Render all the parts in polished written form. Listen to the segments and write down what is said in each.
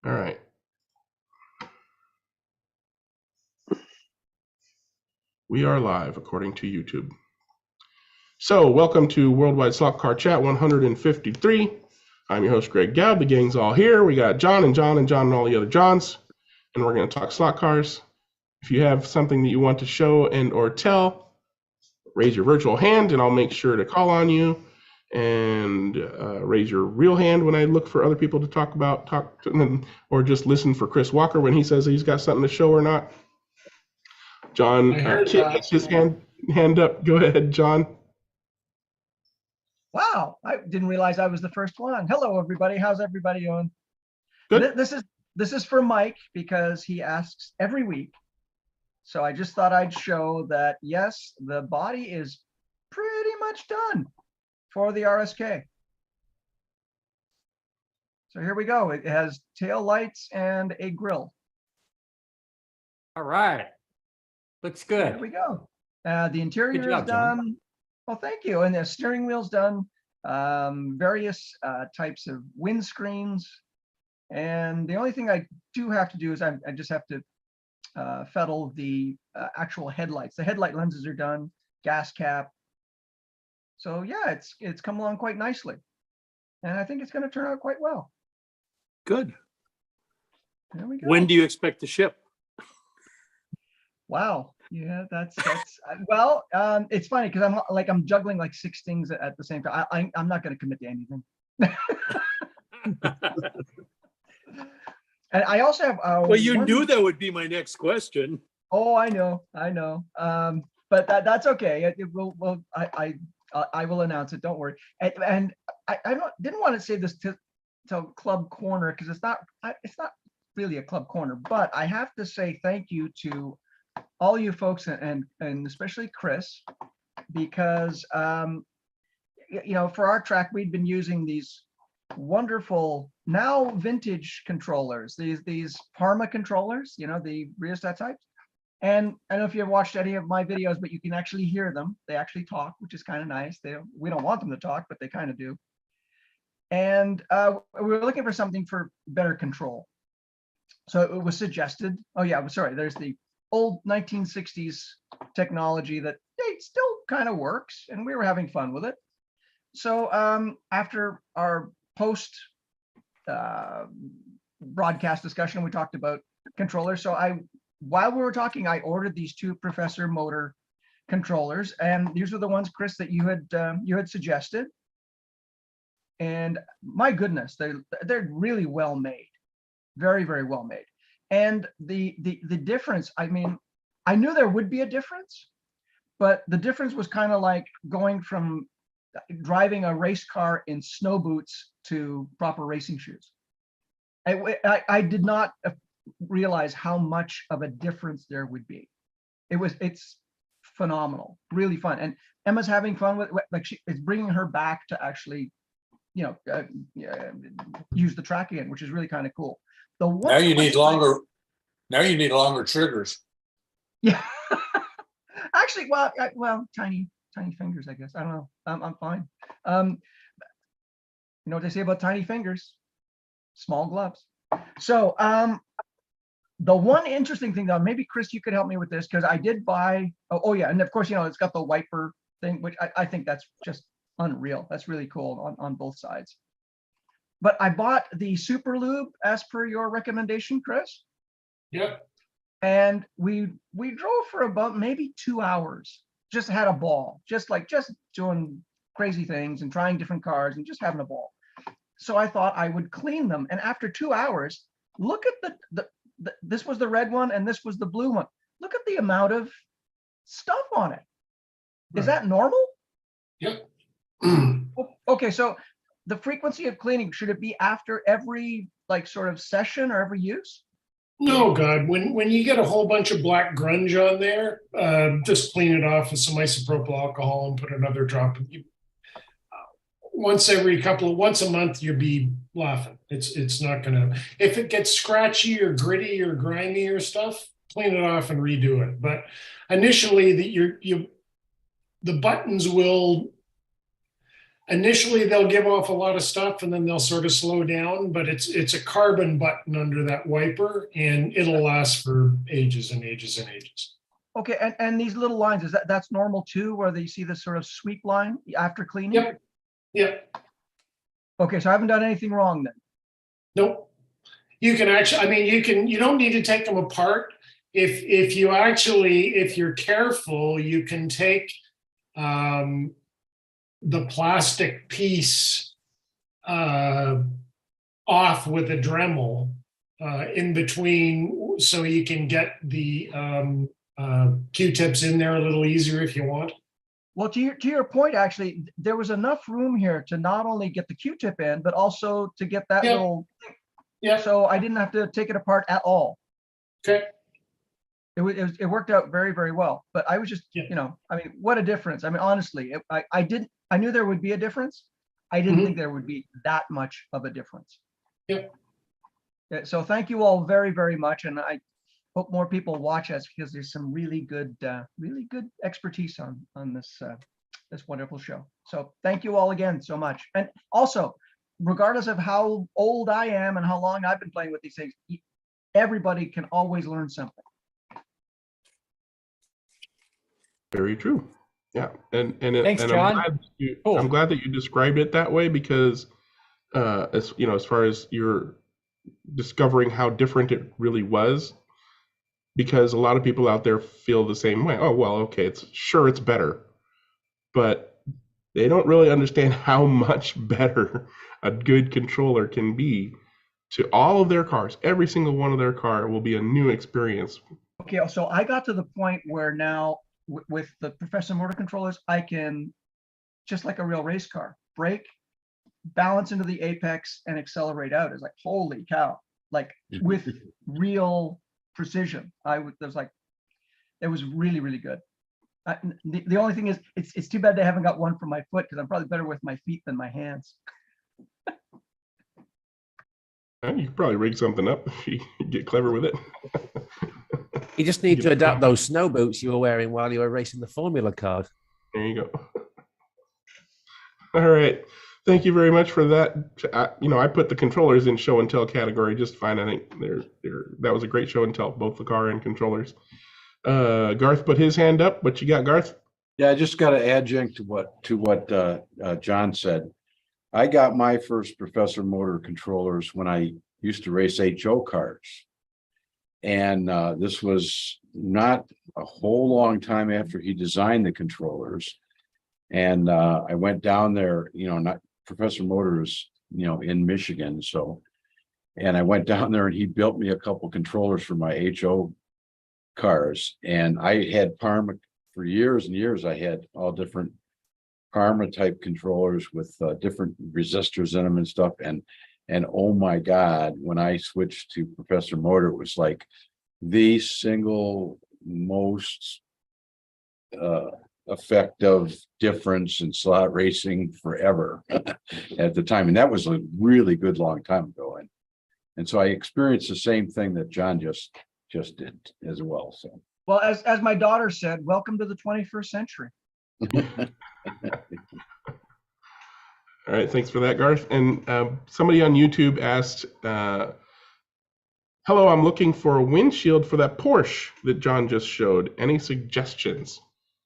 All right. We are live according to YouTube. So welcome to Worldwide Slot Car Chat 153. I'm your host, Greg Gabb. The gang's all here. We got John and John and John and all the other Johns. And we're going to talk slot cars. If you have something that you want to show and or tell, raise your virtual hand and I'll make sure to call on you. And raise your real hand when I look for other people to talk to them, or just listen for Chris Walker when he says he's got something to show or not. John Kit has his hand up. Go ahead, John. Wow, I didn't realize I was the first one. Hello, everybody. How's everybody doing? Good. This is for Mike because he asks every week. So I just thought I'd show that, yes, the body is pretty much done for the RSK. So here we go. It has tail lights and a grille. All right. Looks good. There we go. The interior Good job, is done. Well, thank you. And the steering wheel's done. Various types of windscreens. And the only thing I do have to do is I just have to fettle the actual headlights. The headlight lenses are done, gas cap. So yeah, it's come along quite nicely. And I think it's going to turn out quite well. Good. There we go. When do you expect to ship? Wow. Yeah, that's well, it's funny because I'm juggling like 6 things at the same time. I'm not going to commit to anything. And I also have Well, you knew that would be my next question. Oh, I know. But that's okay. I will announce it. Don't worry. And I didn't want to say this to Club Corner because it's not really a Club Corner. But I have to say thank you to all you folks and especially Chris, because for our track we've been using these wonderful now vintage controllers, these Parma controllers, the rheostat types. And I don't know if you've watched any of my videos, but you can actually hear them. They actually talk, which is kind of nice. We don't want them to talk, but they kind of do. And we were looking for something for better control. So it was suggested, oh yeah, sorry, there's the old 1960s technology that it still kind of works, and we were having fun with it. So after our post broadcast discussion, we talked about controllers. So while we were talking, I ordered these 2 Professor Motor controllers, and these are the ones, Chris, that you had suggested. And my goodness, they're really well made, very, very well made. And the difference, I mean, I knew there would be a difference, but the difference was kind of like going from driving a race car in snow boots to proper racing shoes. I did not realize how much of a difference there would be. It's phenomenal, really fun. And Emma's having fun with it. Like it's bringing her back to actually, use the track again, which is really kind of cool. Now you need longer triggers. Yeah. Actually, well, tiny fingers, I guess. I don't know. I'm fine. You know what they say about tiny fingers? Small gloves. So the one interesting thing though, maybe Chris, you could help me with this, because I did buy, oh yeah, and of course, it's got the wiper thing, which I think that's just unreal. That's really cool on both sides. But I bought the Super Lube as per your recommendation, Chris. Yep. And we drove for about maybe 2 hours. Just had a ball, just doing crazy things and trying different cars and just having a ball. So I thought I would clean them. And after 2 hours, look at this was the red one and this was the blue one. Look at the amount of stuff on it. Right. Is that normal? Yep. Okay, so the frequency of cleaning, should it be after every sort of session or every use? No, God, when you get a whole bunch of black grunge on there, just clean it off with some isopropyl alcohol and put another drop. Once a month, you'll be laughing. It's not gonna, if it gets scratchy or gritty or grimy or stuff, clean it off and redo it. But initially the buttons will, initially they'll give off a lot of stuff and then they'll sort of slow down, but it's a carbon button under that wiper and it'll last for ages and ages and ages. Okay, and these little lines, that's normal too, where you see this sort of sweep line after cleaning? Yep. Yep. Okay, so I haven't done anything wrong then. Nope. You can actually, I mean, you don't need to take them apart. If you're careful, you can take the plastic piece off with a Dremel in between, so you can get the Q-tips in there a little easier if you want. Well, to your point, actually, there was enough room here to not only get the Q-tip in, but also to get that Yeah. little, Yeah. so I didn't have to take it apart at all. Okay. It worked out very, very well, but I was just, Yeah. I mean, what a difference. I mean, honestly, I knew there would be a difference. I didn't Mhm. think there would be that much of a difference. Yep. Yeah, so thank you all very, very much. And I hope more people watch us because there's some really good expertise on this wonderful show. So thank you all again so much. And also, regardless of how old I am and how long I've been playing with these things, everybody can always learn something. Very true. Yeah, and Thanks, and John. Cool. I'm glad that you described it that way because, as you know, as far as you're discovering how different it really was, because a lot of people out there feel the same way. Oh well, okay, it's better, but they don't really understand how much better a good controller can be to all of their cars. Every single one of their car will be a new experience. Okay, so I got to the point where now with the Professor Motor controllers, I can, just like a real race car, brake, balance into the apex, and accelerate out. It's like, holy cow, like with real precision. It was really, really good. The only thing is, it's too bad they haven't got one for my foot because I'm probably better with my feet than my hands. You could probably rig something up if you get clever with it. You just need to adapt those snow boots you were wearing while you were racing the Formula card. There you go. All right. Thank you very much for that. I put the controllers in show and tell category just fine. I think that was a great show and tell, both the car and controllers. Garth put his hand up. What you got, Garth? Yeah, I just got to adjunct to what John said. I got my first Professor Motor controllers when I used to race HO cars. And this was not a whole long time after he designed the controllers. And I went down there, not Professor Motors, in Michigan. And I went down there and he built me a couple controllers for my HO cars. And I had Parma for years and years. I had all different Parma type controllers with different resistors in them and stuff. And oh my God, when I switched to Professor Motor, it was like the single most effective difference in slot racing forever at the time. And that was a really good long time ago. And so I experienced the same thing that John just did as well. So, Well, as my daughter said, welcome to the 21st century. All right, thanks for that, Garth. And somebody on YouTube asked, hello, I'm looking for a windshield for that Porsche that John just showed. Any suggestions?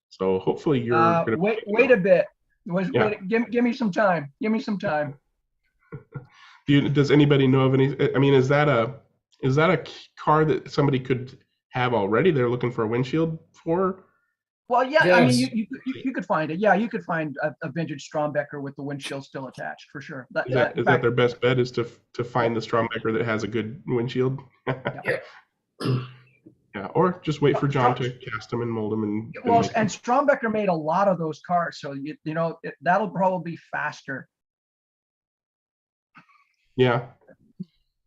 So hopefully you're gonna wait a bit. Yeah. Give me some time. Give me some time. Does anybody know of any? I mean, is that a car that somebody could have already? They're looking for a windshield for? Well, yeah, I mean, Yes. you could find it. Yeah, you could find a vintage Strombecker with the windshield still attached for sure. Is that their best bet, is to find the Strombecker that has a good windshield? Yeah, or just wait for John to cast them and mold them and. Well, and Strombecker made a lot of those cars, so that'll probably be faster. Yeah,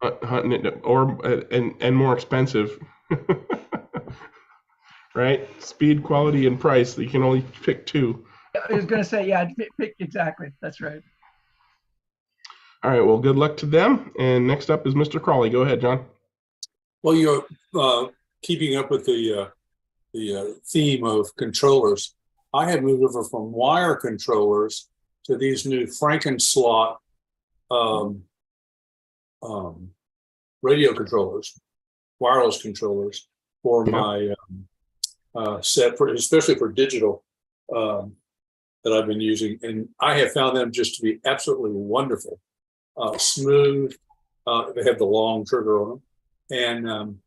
hunting it and more expensive. Right? Speed, quality, and price. You can only pick two. I was gonna say, yeah, exactly. That's right. All right. Well, good luck to them. And next up is Mr. Crawley. Go ahead, John. Well, you're keeping up with the theme of controllers. I had moved over from wire controllers to these new Frankenslot radio controllers, wireless controllers for my set, for especially for digital that I've been using, and I have found them just to be absolutely wonderful, smooth. They have the long trigger on them, and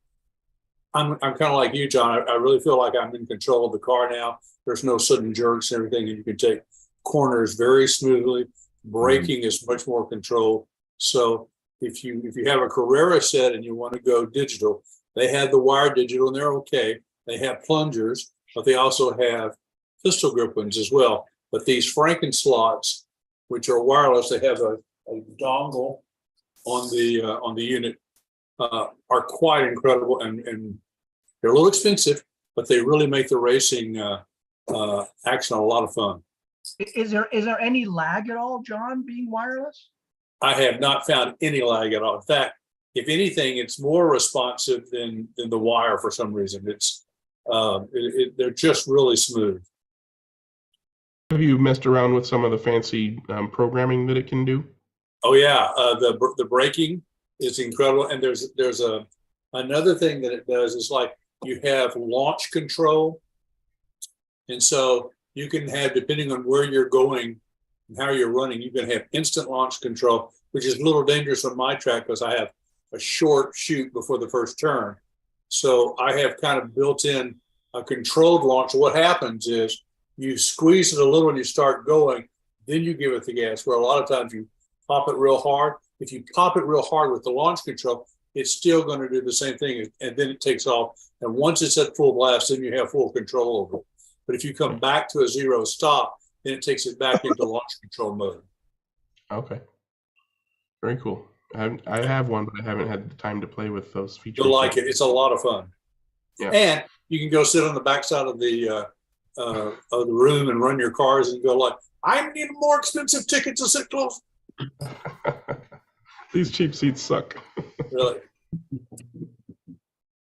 I'm kind of like you, John. I really feel like I'm in control of the car now. There's no sudden jerks and everything, and you can take corners very smoothly. Braking is much more controlled. So if you have a Carrera set and you want to go digital, they have the wired digital and they're okay. They have plungers, but they also have pistol grip ones as well. But these Frankenslots, which are wireless, they have a dongle on the unit, are quite incredible, and they're a little expensive, but they really make the racing action a lot of fun. Is there any lag at all, John, being wireless? I have not found any lag at all. In fact, if anything, it's more responsive than the wire for some reason. It's they're just really smooth. Have you messed around with some of the fancy programming that it can do? Oh yeah, the braking is incredible, and there's another thing that it does is like you have launch control, and so you can have, depending on where you're going and how you're running, you can have instant launch control, which is a little dangerous on my track because I have a short chute before the first turn. So I have kind of built in a controlled launch. What happens is you squeeze it a little and you start going, then you give it the gas, where a lot of times you pop it real hard. If you pop it real hard with the launch control, it's still going to do the same thing, and then it takes off. And once it's at full blast, then you have full control over it. But if you come back to a zero stop, then it takes it back into launch control mode. Okay. Very cool. I have one, but I haven't had the time to play with those features. You'll like it. It's a lot of fun. Yeah. And you can go sit on the backside of the room and run your cars and go like, I need a more expensive ticket to sit close. These cheap seats suck. Really.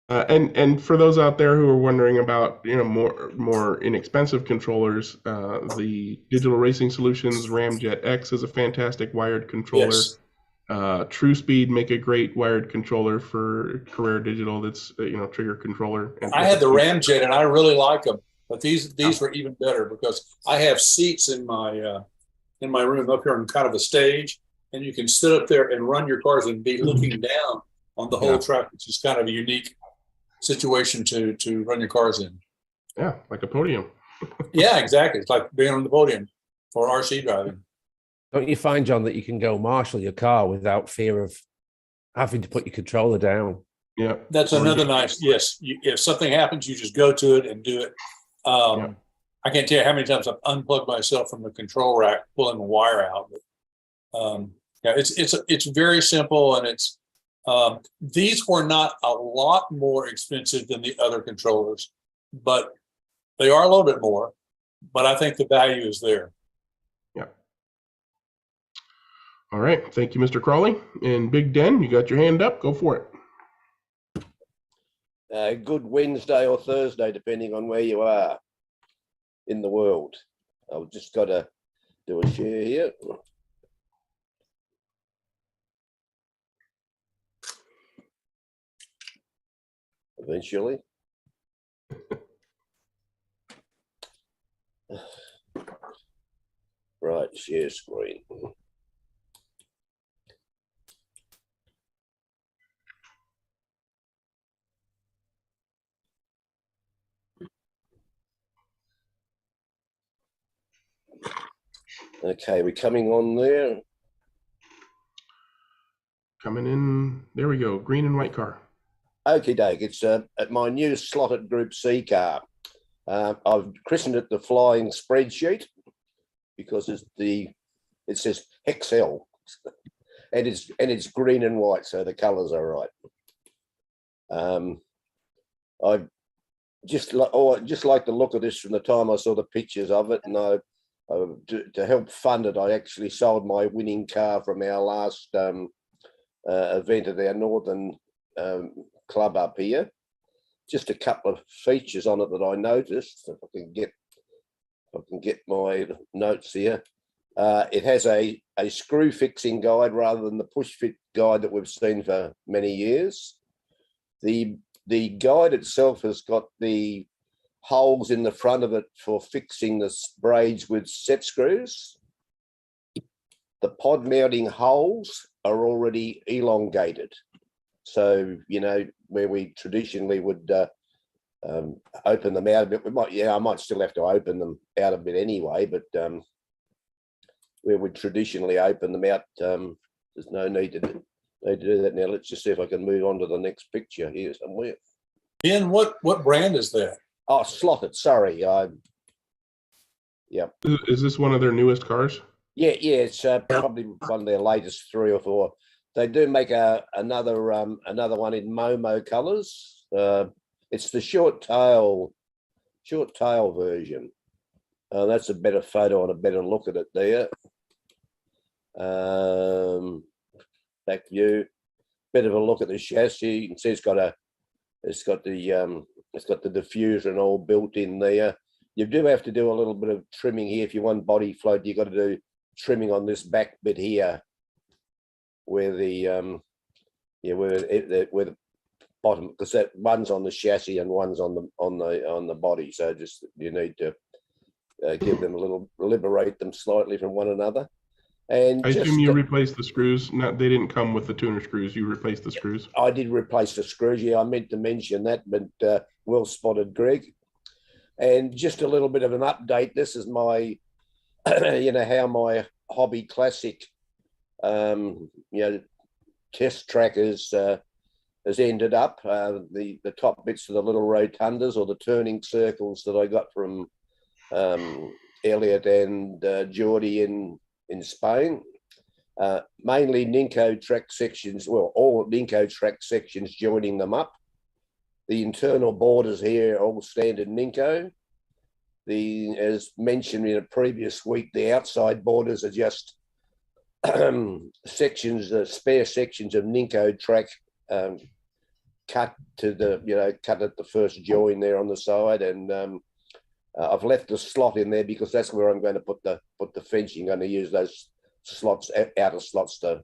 And for those out there who are wondering about more inexpensive controllers, the Digital Racing Solutions Ramjet X is a fantastic wired controller. Yes. TrueSpeed make a great wired controller for Carrera Digital. That's trigger controller. I had the Ramjet and I really like them, but these were even better because I have seats in my room up here on kind of a stage, and you can sit up there and run your cars and be looking down on the whole track, which is kind of a unique situation to run your cars in. Yeah, like a podium. Yeah, exactly. It's like being on the podium for RC driving. Don't you find, John, that you can go marshal your car without fear of having to put your controller down? Yeah, That's another nice, yes. If something happens, you just go to it and do it. I can't tell you how many times I've unplugged myself from the control rack, pulling the wire out. But, it's very simple, and it's these were not a lot more expensive than the other controllers, but they are a little bit more. But I think the value is there. Yeah. All right. Thank you, Mr. Crawley. And Big Den, you got your hand up. Go for it. Good Wednesday or Thursday, depending on where you are in the world. I've just got to do a share here. Eventually. Right, share screen. Okay, we're coming on there. Coming in. There we go. Green and white car. Okay, Doug, it's at my new slotted Group C car. I've christened it the Flying Spreadsheet because it says Excel, and it's green and white, so the colours are right. I just like the look of this from the time I saw the pictures of it, and to help fund it, I actually sold my winning car from our last event at our northern club up here. Just a couple of features on it that I noticed. If I can get my notes here. It has a screw fixing guide rather than the push fit guide that we've seen for many years. The guide itself has got the holes in the front of it for fixing the braids with set screws. The pod mounting holes are already elongated. So, you know, where we traditionally would open them out a bit, I might still have to open them out a bit anyway, but where we traditionally open them out, there's no need to do that now. Let's just see if I can move on to the next picture here somewhere. Ian, what brand is that? Oh, Slotted, sorry. Yeah. Is this one of their newest cars? Yeah, it's probably one of their latest 3 or 4. They do make another one in Momo colours. It's the short tail version. That's a better photo and a better look at it there. Back view, bit of a look at the chassis. You can see it's got the diffuser and all built in there. You do have to do a little bit of trimming here. If you want body float, you've got to do trimming on this back bit here, where the where the bottom, because that one's on the chassis and one's on the body. So just you need to give them a little, liberate them slightly from one another. And I assume you replaced the screws. They didn't come with the tuner screws. You replaced the screws. I did replace the screws. Yeah, I meant to mention that, but well spotted, Greg. And just a little bit of an update. This is my, how my Hobby Classic, test track has ended up. The top bits of the little rotundas or the turning circles that I got from Elliot and Geordie in Spain, mainly Ninco track sections, well, all Ninco track sections joining them up. The internal borders here are all standard Ninco. As mentioned in a previous week, the outside borders are just sections, spare sections of Ninco track cut to the, cut at the first join there on the side, and I've left the slot in there because that's where I'm going to put the fencing. I'm going to use those slots, outer slots, to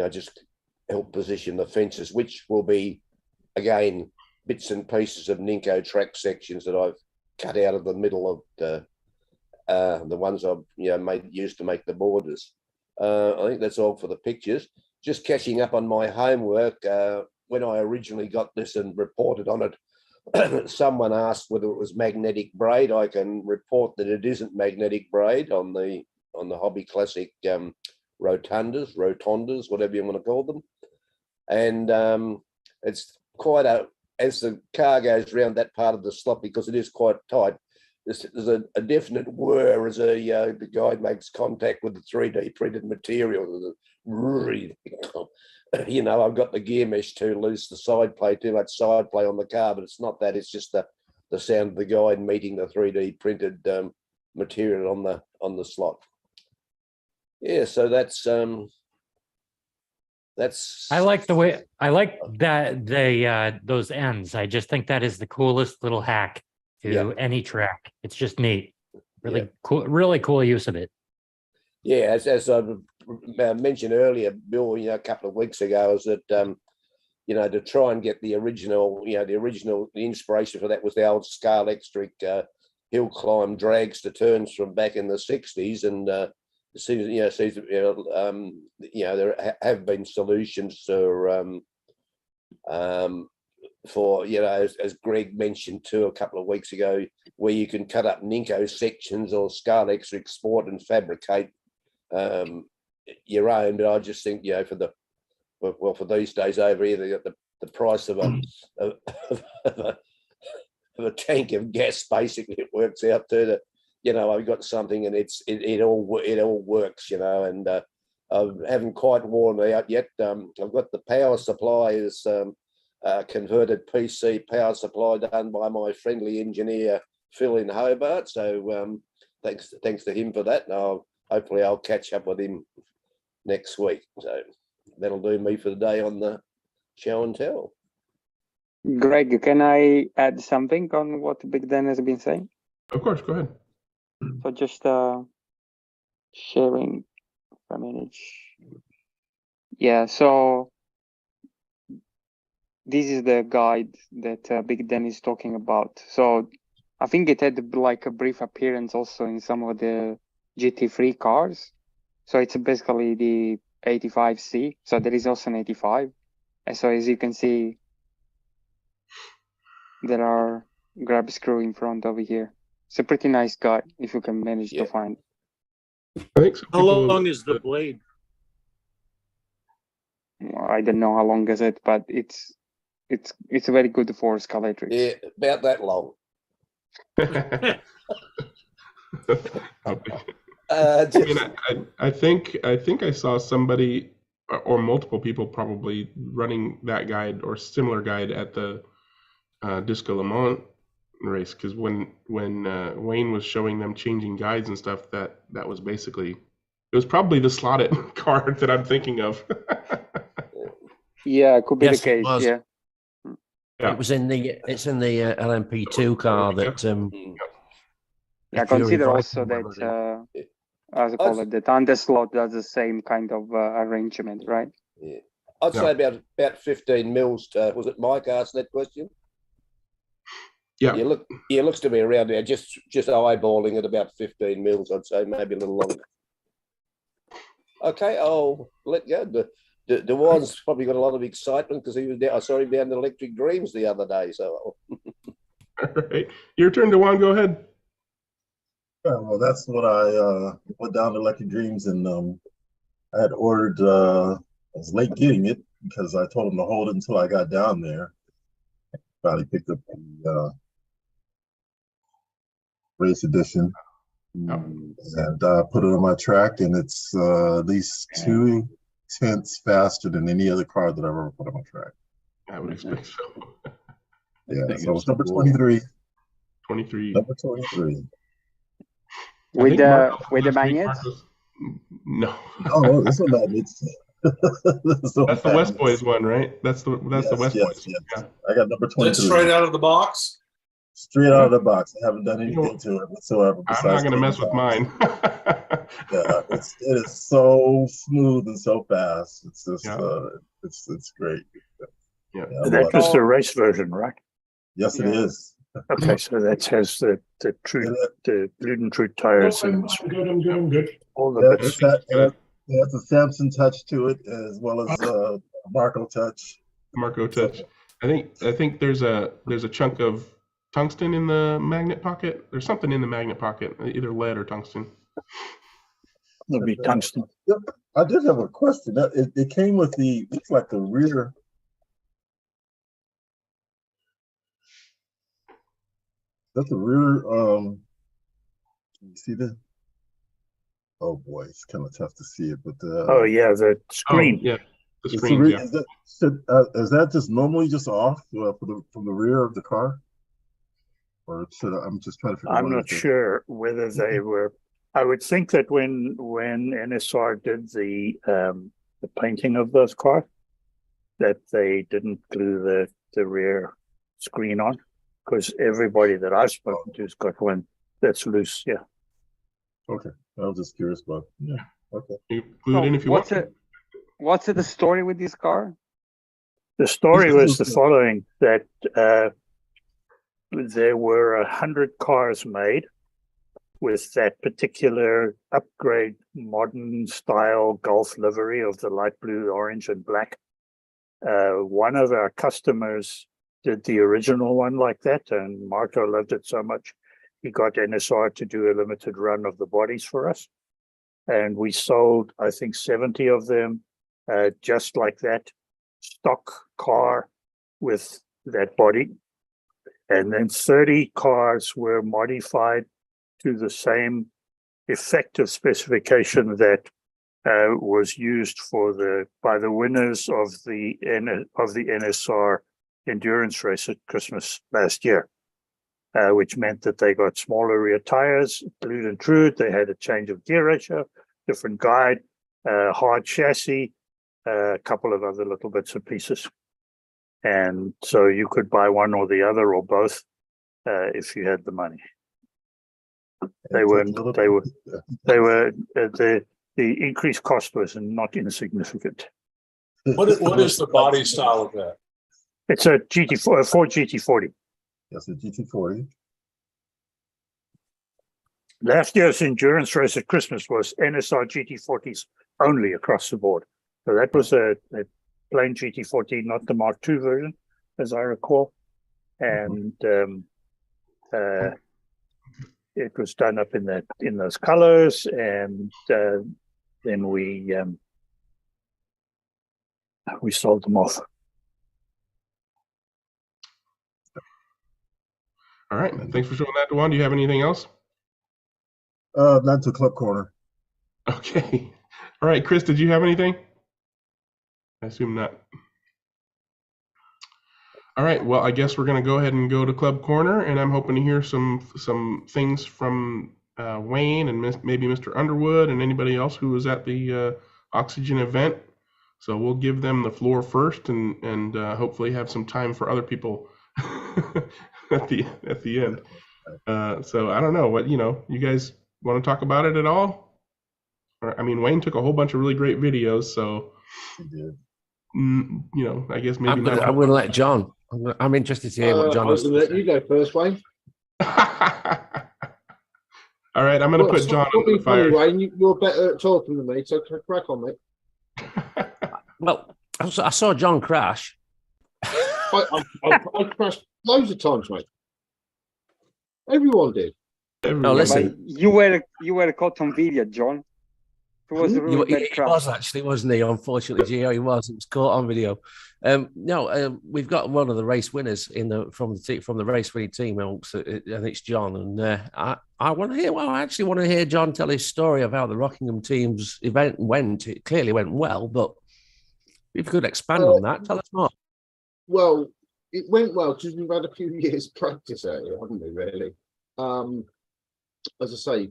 just help position the fences, which will be again bits and pieces of Ninco track sections that I've cut out of the middle of the ones I've used to make the borders. I think that's all for the pictures. Just catching up on my homework. When I originally got this and reported on it, someone asked whether it was magnetic braid. I can report that it isn't magnetic braid on the Hobby Classic rotundas, whatever you want to call them. And it's quite as the car goes around that part of the slot, because it is quite tight, there's a definite whir as the guide makes contact with the 3D printed material. I've got the gear mesh too loose, the side play, too much side play on the car, but it's not that. It's just the sound of the guide meeting the 3D printed material on the slot. Yeah, so that's. I like that those ends. I just think that is the coolest little hack to any track. It's just neat. Really cool use of it. Yeah, as I mentioned earlier, Bill, a couple of weeks ago, is that to try and get the original, the inspiration for that was the old Scalextric hill climb dragster turns from back in the 60s, and there have been solutions for as Greg mentioned too a couple of weeks ago, where you can cut up Ninco sections or Scalextric Sport and fabricate your own. But I just think for these days over here, the price of a tank of gas, basically it works out to that. I've got something and it all works, and I haven't quite worn it out yet. I've got the power supply is converted PC power supply done by my friendly engineer Phil in Hobart. So thanks to him for that. And hopefully I'll catch up with him next week. So that'll do me for the day on the show and tell. Greg, can I add something on what Big Dan has been saying? Of course, go ahead. So just sharing if I manage. Yeah, so this is the guide that Big Dan is talking about. So I think it had like a brief appearance also in some of the GT3 cars. So it's basically the 85C. So there is also an 85. And so as you can see, there are grab screw in front over here. It's a pretty nice guide if you can manage Yeah. to find. I think some How people, long is the blade? I don't know how long is it, but it's very good for Scalatrix. Yeah, about that long. I Just, mean, I think I saw somebody or multiple people probably running that guide or similar guide at the Disco Le Mans race, because when Wayne was showing them changing guides and stuff, that was basically, it was probably the slotted car that I'm thinking of. Yeah, could be Yes, the it case. was. Yeah. Yeah. It's in the LMP2 car that Yeah, Fury consider Viking also were running. that as I call it, the Underslot does the same kind of arrangement, right? yeah. I'd Yeah. say about 15 mils. Was it Mike asked that question? Yeah. Yeah, looks to be around there. Just eyeballing at about 15 mils, I'd say, maybe a little longer. Okay, I'll let go. The Dewan's probably got a lot of excitement because he was down. I saw him down at Electric Dreams the other day. So All right, your turn, Dewan. Go ahead. Yeah, well, that's what I went down to Lucky Dreams and I had ordered. I was late getting it because I told him to hold it until I got down there. Finally picked up the race edition and put it on my track, and it's at least 2/10 faster than any other car that I've ever put on my track. I would expect so. Yeah, so it's number 23. 23. Number 23. I think Marcos with the last week, magnets? Marcos- No. Oh, this one magnets. That's the West Boys one, right? That's the West Boys. Yes. Yeah. I got number 23. That's straight out of the box. Straight out of the box. I haven't done anything to it whatsoever. I'm not going to mess with mine. Yeah, it is so smooth and so fast. It's just, it's great. Yeah. That was the race version, right? Yes, it is. Okay, so that has the Bluden True tires and I'm good. all the Yeah, bits. it has a Samson touch to it as well as a Marco touch. Marco touch. I think there's a chunk of tungsten in the magnet pocket. There's something in the magnet pocket, either lead or tungsten. There'll be tungsten. Yep. I did have a question. It came with the, looks like the rear. That's the rear, can you see that? Oh boy, it's kind of tough to see it, but Oh yeah, the screen. Oh, yeah, the is screen. Yeah. is that just normally just off from the rear of the car? Or I'm just trying to figure out. I'm not sure whether they were. I would think that when NSR did the painting of those cars, that they didn't glue the rear screen on, because everybody that I've spoken to has got one that's loose. Yeah. Okay, I was just curious about. Yeah. Okay. You glue it in if you want. What's the story with this car? The story was the following: that there were 100 cars made with that particular upgrade modern style Golf livery of the light blue, orange, and black. One of our customers did the original one like that, and Marco loved it so much, he got NSR to do a limited run of the bodies for us. And we sold, I think, 70 of them, just like that, stock car with that body. And then 30 cars were modified to the same effective specification that was used by the winners of the NSR endurance race at Christmas last year, which meant that they got smaller rear tires, glued and true. They had a change of gear ratio, different guide, hard chassis, a couple of other little bits and pieces. And so you could buy one or the other or both if you had the money. They weren't. They were. They were. The increased cost was not insignificant. What is the body style of that? It's a GT4, a Ford GT40. That's a GT40. Last year's endurance race at Christmas was NSR GT40s only across the board. So that was a plain GT40, not the Mark II version, as I recall. And it was done up in those colors, and then we sold them off. All right. Thanks for showing that, Dewan. Do you have anything else? Not to Club Corner. Okay. All right, Chris, did you have anything? I assume not. All right. Well, I guess we're going to go ahead and go to Club Corner, and I'm hoping to hear some things from Wayne and maybe Mr. Underwood and anybody else who was at the Oxygen event. So we'll give them the floor first, and hopefully have some time for other people at the end. So I don't know what you guys want to talk about it at all? Or, I mean, Wayne took a whole bunch of really great videos, so He did. I guess maybe I'm going to let John. I'm interested to hear what John I was has going to to let you say. go first, Wayne. All right, I'm going to put John on the fire. Wayne, you're better at talking than me, so crack on, mate. Well, I saw John crash. I crashed loads of times, mate. Everyone did. No, listen. But you were caught on video, John. It was a really bad He crash. was actually, wasn't he? Unfortunately, Gio, he was. It was caught on video. We've got one of the race winners from the race winning team, and it's John. And I want to hear. Well, I actually want to hear John tell his story of how the Rockingham team's event went. It clearly went well, but if you could expand on that, tell us more. Well, it went well because we've had a few years practice at it, haven't we, really? As I say,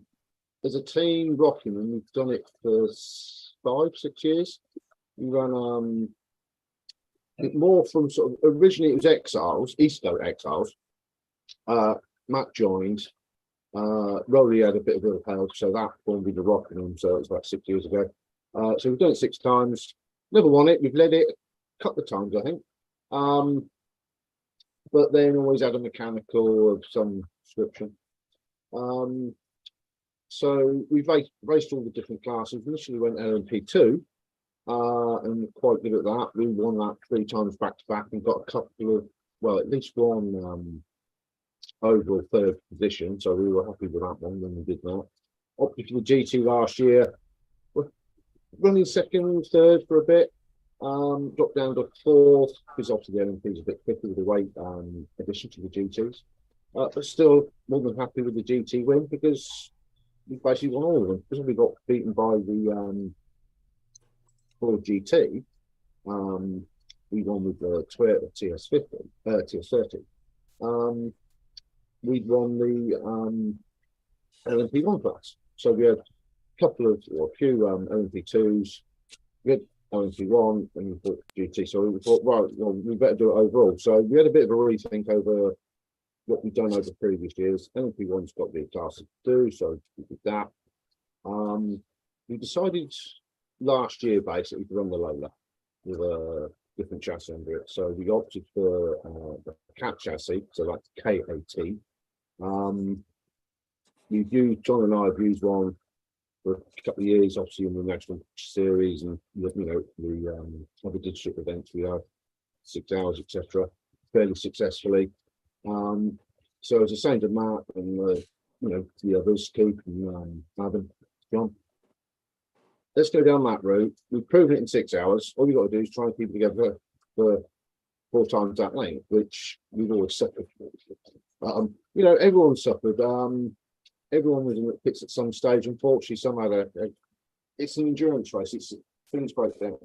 as a team, Rockingham, we've done it for 5-6 years. We ran more from sort of, originally it was Exiles, East Coast Exiles. Matt joined. Rory had a bit of ill health, so that formed into Rockingham, so it was about 6 years ago. So we've done it 6 times. Never won it. We've led it a couple of times, I think. But then always had a mechanical of some description. So we've raced all the different classes. Initially went LMP2, and quite good at that. We won that 3 times back to back and got a couple of, well, at least one overall 3rd position. So we were happy with that one when we did that. Opted for the GT last year. We're running 2nd, 3rd for a bit. Dropped down to 4th because obviously the LMP is a bit quicker with the weight addition to the GTs. But still more than happy with the GT win because we basically won all of them. Because we got beaten by the Ford GT, we won with the Toyota TS30. We'd won the LMP1 class. So we had a few LMP2s. We had LMP1 and we thought GT. So we thought, right, well, we better do it overall. So we had a bit of a rethink over what we've done over previous years. LMP1's got the classes to do, so we did that. We decided last year basically to run the Lola with a different chassis under it. So we opted for the CAT chassis, so that's KAT. We've used, John and I have used one for a couple of years, obviously in the national series and the other digital events we have, 6 hours, etc., fairly successfully. So as I say to Matt and the others, Keith and Adam, John, let's go down that route. We've proven it in 6 hours. All you've got to do is try and keep it together for 4 times that length, which we've always suffered. Everyone suffered. Everyone was in the pits at some stage. Unfortunately, some had it's an endurance race. Things break down.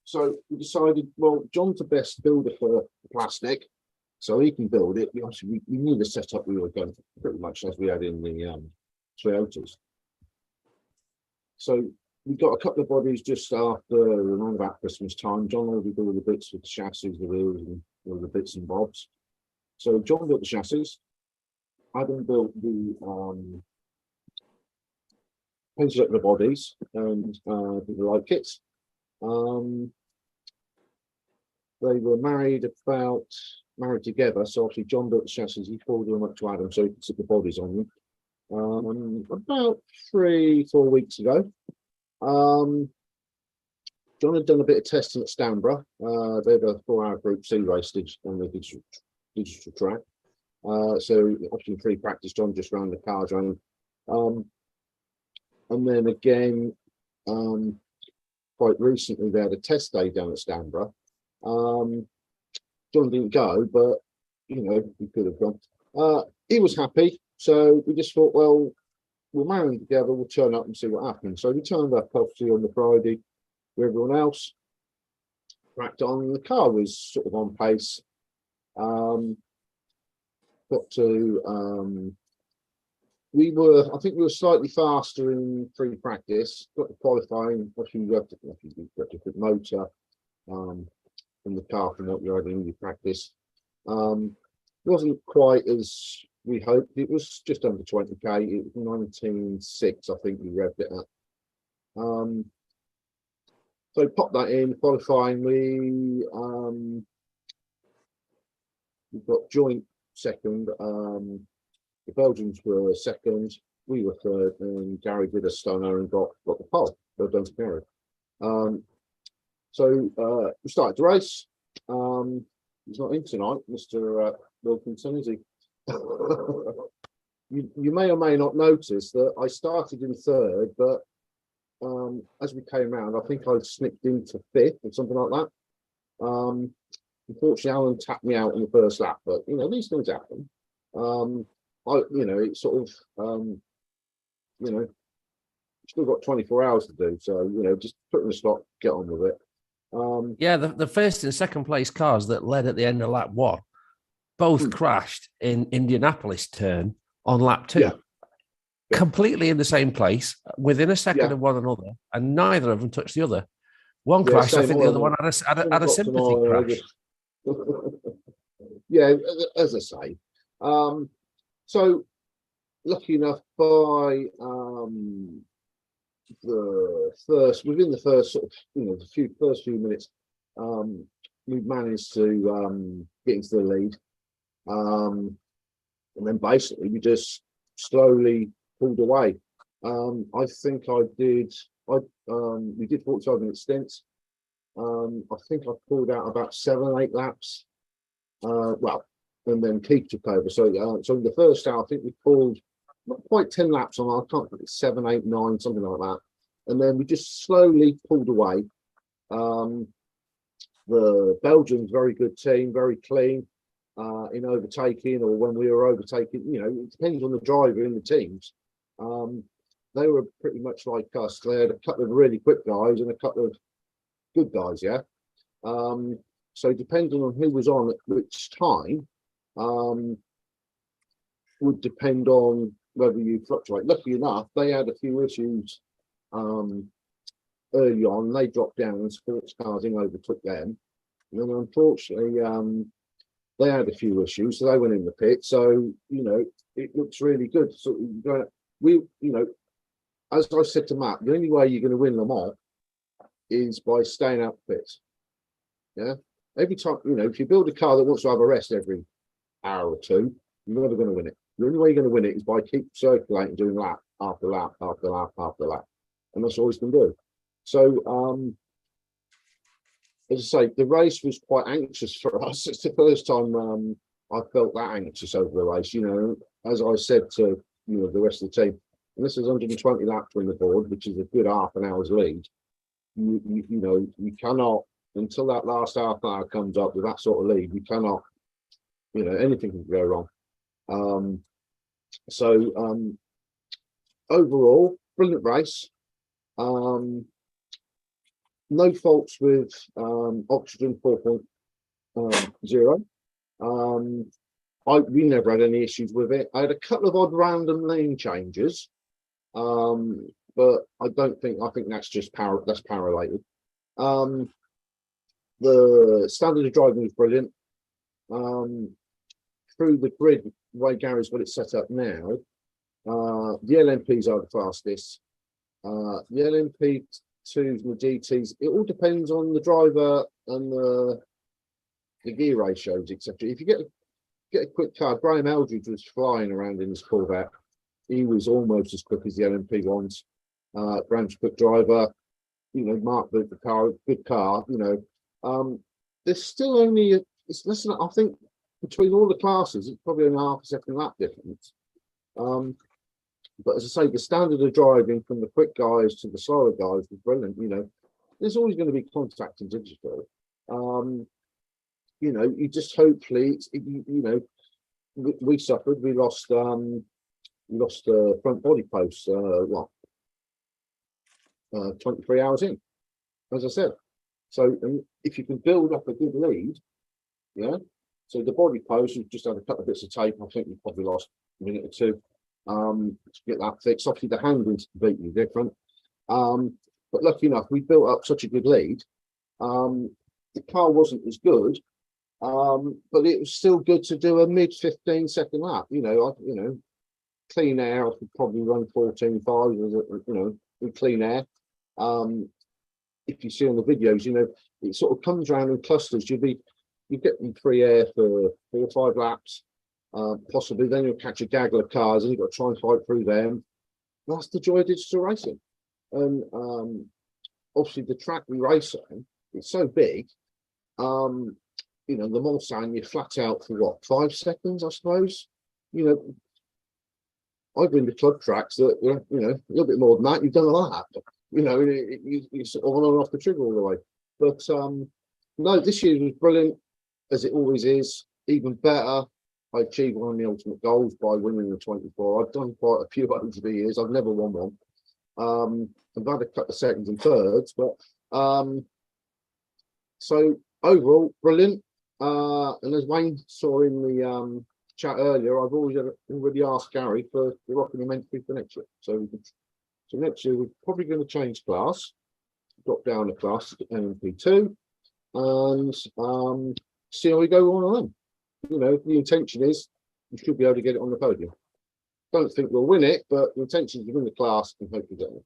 So we decided, well, John's the best builder for plastic, so he can build it. We knew the setup we were going pretty much as we had in the Toyotas. So we got a couple of bodies just after around about Christmas time. John already did all the bits with the chassis, the wheels, and all the bits and bobs. So John built the chassis. Adam built painted up the bodies and the light kits. They were married together. So obviously John built the chassis, he forwarded them up to Adam so he could sit the bodies on them. About 3-4 weeks ago. John had done a bit of testing at Stanborough. They had a 4-hour Group C race on the digital track. So option 3 practice, John just ran the car zone. And then again, quite recently they had a test day down at Stanborough. John didn't go, but you know, he could have gone. He was happy, so we just thought, well, we'll marry them together, we'll turn up and see what happens. So we turned up obviously on the Friday with everyone else, cracked on, and the car was sort of on pace. Got to I think we were slightly faster in free practice, got to qualifying, obviously you have to put motor in the car from what you had in your practice. Wasn't quite as we hoped. It was just under 20k. It was 19.6, I think we revved it at. So pop that in qualifying. We got joint second. The Belgians were second. We were third, and Gary did a stunner and got the pole. Well done to Gary. So we started the race. He's not in tonight, Mr. Wilkinson, is he? You may or may not notice that I started in third, but as we came round, I think I snipped into fifth or something like that. Unfortunately, Alan tapped me out in the first lap, but you know, these things happen. It's sort of, still got 24 hours to do, so you know, just put in a stop, get on with it. Yeah, the first and second place cars that led at the end of lap 1 both crashed in Indianapolis turn on lap 2. Yeah. Completely in the same place, within a second of one another, and neither of them touched the other. One crashed, I think the other one had a sympathy crash. Yeah, as I say. So lucky enough by within the first sort of, the first few minutes, we managed to get into the lead. And then basically we just slowly pulled away. I think we did 45-minute stints. I think I pulled out about 7-8 laps. And then Keith took over. So in the first hour, I think we pulled not quite 10 laps on. I can't think it's 7, 8, 9, something like that. And then we just slowly pulled away. The Belgians, very good team, very clean in overtaking, or when we were overtaking. You know, it depends on the driver in the teams. They were pretty much like us. They had a couple of really quick guys and a couple of good guys. Yeah. So depending on who was on at which time, would depend on whether you fluctuate. Lucky enough, they had a few issues early on. They dropped down and sports cars overtook them. And then unfortunately, they had a few issues, so they went in the pit. So, you know, it looks really good. So as I said to Matt, the only way you're going to win Le Mans is by staying out the pits. Yeah. Every time, if you build a car that wants to have a rest every hour or two, you're never going to win it. The only way you're going to win it is by keep circulating, doing lap after lap after lap after lap, and that's all you can do. So, as I say, the race was quite anxious for us. It's the first time I felt that anxious over the race. You know, as I said to the rest of the team, and this is 120 laps from the board, which is a good half an hour's lead. You cannot, until that last half hour comes up with that sort of lead, you cannot, anything can go wrong. Overall, brilliant race. No faults with oxygen 4.0. We never had any issues with it. I had a couple of odd random lane changes, but I think that's just power. That's power related. The standard of driving was brilliant. through the grid, the way Gary's got it set up now, the LMPs are the fastest. The LMP2s and the GTs, it all depends on the driver and the gear ratios, etc. If you get a quick car, Graham Eldridge was flying around in his Corvette. He was almost as quick as the LMP ones. Graham's a quick driver. You know, Mark built the car, good car. You know, there's still only it's less than, I think, between all the classes, it's probably only half a second lap difference. But as I say, the standard of driving from the quick guys to the slower guys was brilliant. You know, there's always going to be contact in digital. You know, you just hopefully, you know, we suffered. We lost front body posts. 23 hours in, as I said. So if you can build up a good lead, yeah. So the body post, we've just had a couple of bits of tape. I think we probably lost a minute or two to get that fixed. Obviously, the handling's completely different. But lucky enough, we built up such a good lead. The car wasn't as good, but it was still good to do a mid 15-second lap. You know, clean air, I could probably run 14.5, you know, in clean air. If you see on the videos, you know, it sort of comes around in clusters. You get in free air for 4 or 5 laps, possibly. Then you'll catch a gaggle of cars, and you've got to try and fight through them. That's the joy of digital racing. And obviously, the track we race on, it's so big. You know, the Mulsanne, you're flat out for what, 5 seconds, I suppose. You know, I've been to club tracks that, you know, a little bit more than that. You've done a lap. You know, you're sort of on and off the trigger all the way. But no, this year was brilliant, as it always is. Even better, I achieved one of the ultimate goals by winning the 24. I've done quite a few over the years. I've never won one. I've had a couple of seconds and thirds, but so overall, brilliant. And as Wayne saw in the chat earlier, I've already asked Gary for the Rocking Immensity for next year. So next year we're probably going to change class, drop down a class to LMP2, and see how we go on them. You know, the intention is we should be able to get it on the podium. Don't think we'll win it, but the intention is to win the class and hopefully get it.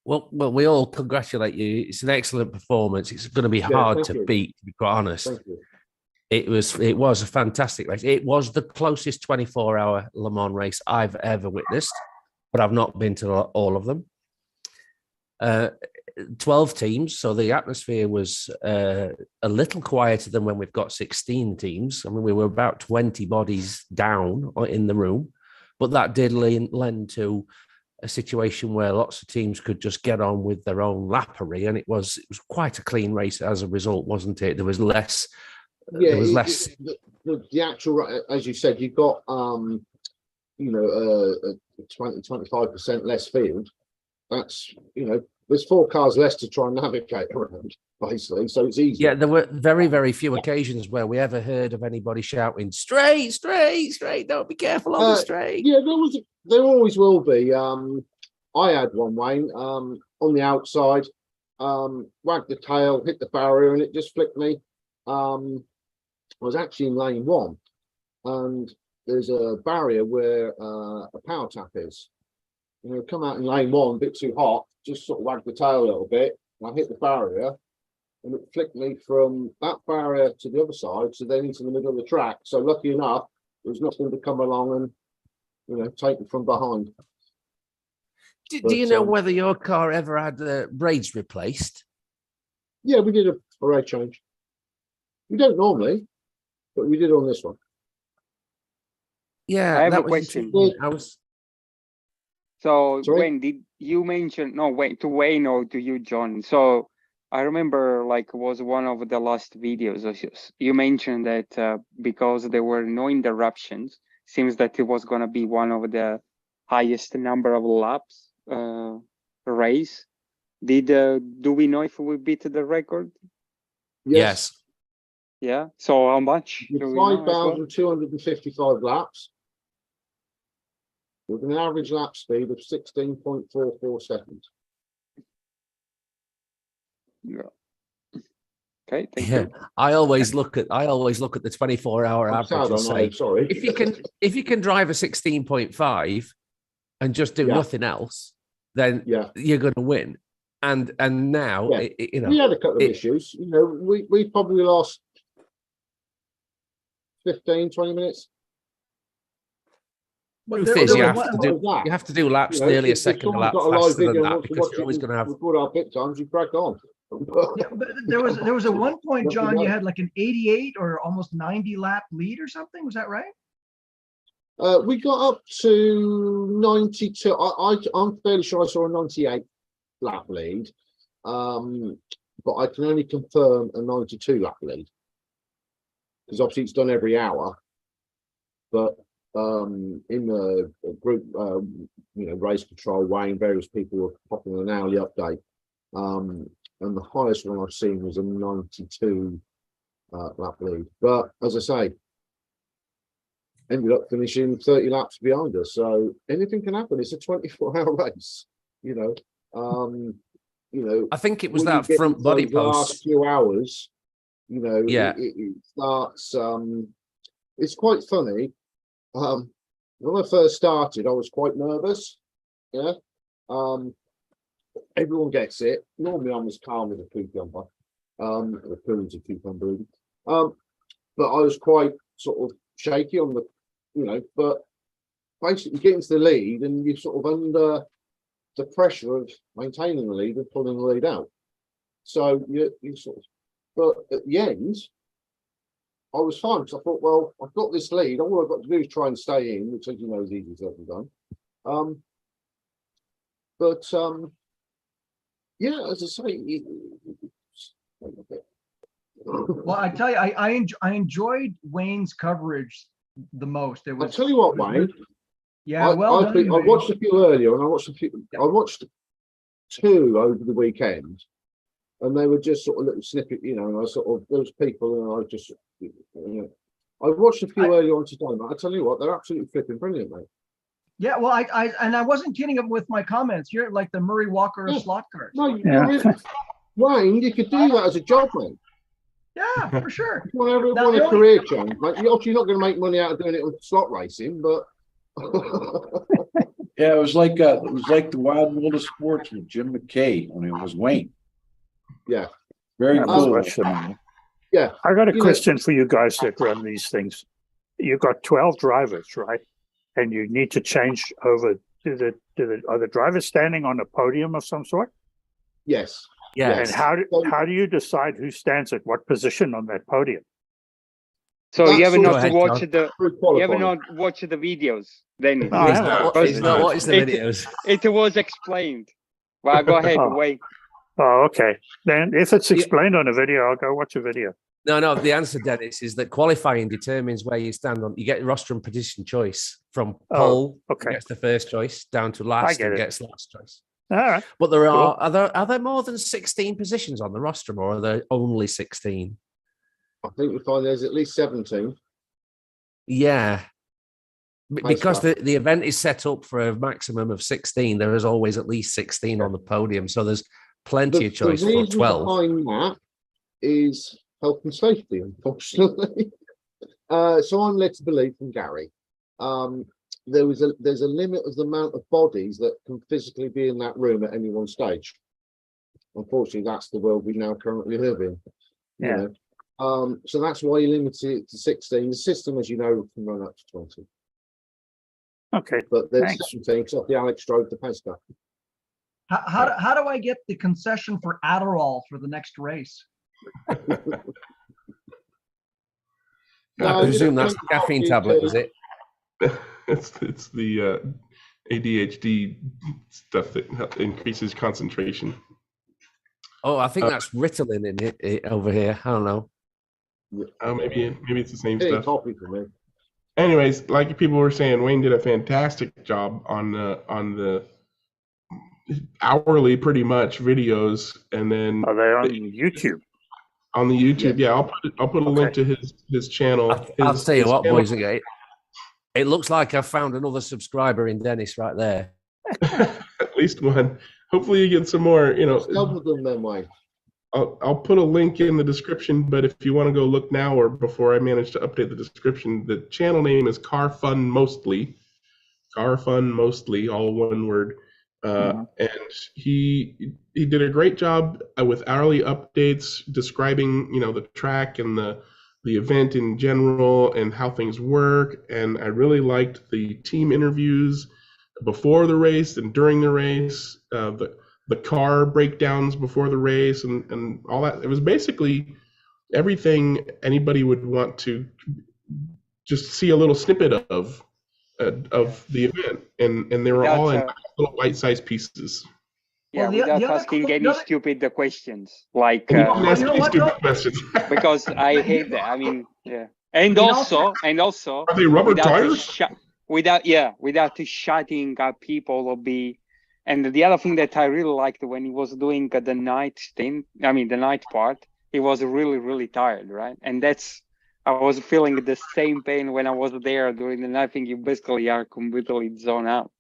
Well, we all congratulate you. It's an excellent performance. It's going to be hard to beat, to be quite honest. Thank you. It was a fantastic race. It was the closest 24-hour Le Mans race I've ever witnessed, but I've not been to all of them. 12 teams, so the atmosphere was a little quieter than when we've got 16 teams. I mean, we were about 20 bodies down in the room, but that did lend to a situation where lots of teams could just get on with their own lappery, and it was quite a clean race as a result, wasn't it? There was less. Yeah, there was less. The actual, as you said, you've got you know, 20-25% less field. That's, you know, there's 4 cars less to try and navigate around, basically, so it's easy. Yeah, there were very, very few occasions where we ever heard of anybody shouting straight, straight, straight. Don't be careful on the straight. Yeah, there always will be. I had one, Wayne, on the outside, wagged the tail, hit the barrier, and it just flicked me. I was actually in lane 1, and there's a barrier where a power tap is. You know, come out in lane 1 a bit too hot, just sort of wagged the tail a little bit, and I hit the barrier, and it flicked me from that barrier to the other side, so then into the middle of the track. So lucky enough, there was nothing to come along and, you know, take it from behind. Do you know whether your car ever had braids replaced? Yeah, we did a braid change. We don't normally, but we did on this one. Yeah, I have that a was question. interesting. So Sorry? Wayne, did you mention, no, wait, to Wayne or to you, John? So I remember, like, it was one of the last videos of yours. You mentioned that because there were no interruptions, seems that it was going to be one of the highest number of laps race. Do we know if we beat the record? Yes. Yeah. So how much? With do we know as well? 5,255 laps, with an average lap speed of 16.44 seconds. Yeah. Okay, thank Yeah, you. I always look at the 24-hour I'm average sad, and I say, know, sorry. if you can drive a 16.5 and just do Yeah. nothing else, then Yeah. you're going to win. And now, Yeah. you know, We had a couple of it- issues. You know, we probably lost 15, 20 minutes. But truth there is, you was have one- to do laps You know, nearly a if second a someone's lap got a live faster than video and that wants to because watch you're always going to have. record our pit times, you crack on. Yeah, but there was a one point, Lucky John, you one. had like an 88 or almost 90 lap lead or something. Was that right? We got up to 92. I'm fairly sure I saw a 98 lap lead, but I can only confirm a 92 lap lead because obviously it's done every hour. But in the group, race control, Wayne, various people were popping an hourly update, and the highest one I've seen was a 92 lap lead. But as I say, ended up finishing 30 laps behind us. So anything can happen. It's a 24-hour race, I think it was when that you get front into body those last post. few hours, Yeah. it starts. It's quite funny. When I first started, I was quite nervous. Yeah. Everyone gets it. Normally, I'm as calm as a cucumber. The pillars of cucumber. But I was quite sort of shaky on the, but basically getting to the lead and you're sort of under the pressure of maintaining the lead and pulling the lead out. So you sort of, but at the end, I was fine because I thought, well, I've got this lead. All I've got to do is try and stay in, which, as you know, is easy as ever done. Yeah, as I say, Well, I tell you, I enjoyed Wayne's coverage the most. It I'll was. tell you what, it was Wayne. Yeah, I done, think I Wayne. watched a few earlier, and I watched a few. I watched 2 over the weekend, and they were just sort of little snippet, and I sort of, there was people, and I just, I watched a few earlier on today, but I tell you what, they're absolutely flipping brilliant, mate. Yeah, well, I wasn't kidding with my comments. You're like the Murray Walker of slot cars. No, Wayne, you could do that as a job, mate. Yeah, for sure. If you want Now, the a only- career change, mate, you're obviously not going to make money out of doing it with slot racing, but Yeah, it was like the Wild World of Sports with Jim McKay when it was Wayne. Yeah, very I have a cool. question. Yeah, I got a you know- question for you guys that run these things. You got 12 drivers, right? And you need to change over to are the drivers standing on a podium of some sort? yes. Yes. And how do you decide who stands at what position on that podium? So you That's haven't all- not ahead, watched John. the Through you haven't qualifying. not watched the videos, Dennis. No, I He's haven't. not, he's not watched the It- videos. It was explained. Well, go ahead, Oh. Wayne. Oh, okay. Then if it's explained on a video, I'll go watch a video. No. The answer, Dennis, is that qualifying determines where you stand on. You get rostrum position choice from Oh, pole, okay. gets the first choice, down to last get and it. gets last choice. All right. But there Cool. are there more than 16 positions on the rostrum, or are there only 16? I think we find there's at least 17. Yeah. Nice Because stuff. the event is set up for a maximum of 16, there is always at least 16 on the podium. So there's plenty of choice the for reason 12. behind that is health and safety, unfortunately. So I'm led to believe from Gary. There's a limit of the amount of bodies that can physically be in that room at any one stage. Unfortunately, that's the world we now currently live in. you Yeah. know. So that's why you limit it to 16. The system, as you know, can run up to 20. Okay. But there's Thanks. 17, so the Alex drove the pace car. How do I get the concession for Adderall for the next race? I presume that's the caffeine tablet, is it? It's the ADHD stuff that increases concentration. Oh, I think that's Ritalin in it over here. I don't know. Oh, maybe it's the same Hey, stuff. coffee for me. Anyways, like people were saying, Wayne did a fantastic job on the hourly, pretty much, videos, and then Are they on YouTube? on the YouTube. Yeah, I'll put a link to his channel. I'll His- tell you his what, channel- boys, again. It looks like I've found another subscriber in Dennis right there. At least one. Hopefully, you get some more. Double them then, Wayne. I'll put a link in the description, but if you want to go look now or before I manage to update the description, the channel name is Car Fun Mostly. Car Fun Mostly, all one word. And he did a great job with hourly updates describing, you know, the track and the event in general and how things work. And I really liked the team interviews before the race and during the race, the car breakdowns before the race and all that. It was basically everything anybody would want to just see a little snippet of the event, and they were all in little bite-sized pieces. Yeah, Well, without the other asking cool- any the other- stupid questions, like And you can ask you know any what, stupid though? questions. because I hate that. I mean, yeah, and You know- also, Are they rubber without tires? without shutting up people or be. And the other thing that I really liked when he was doing the night thing, I mean the night part, he was really, really tired, right? And I was feeling the same pain when I was there during the night. I think you basically are completely zoned out.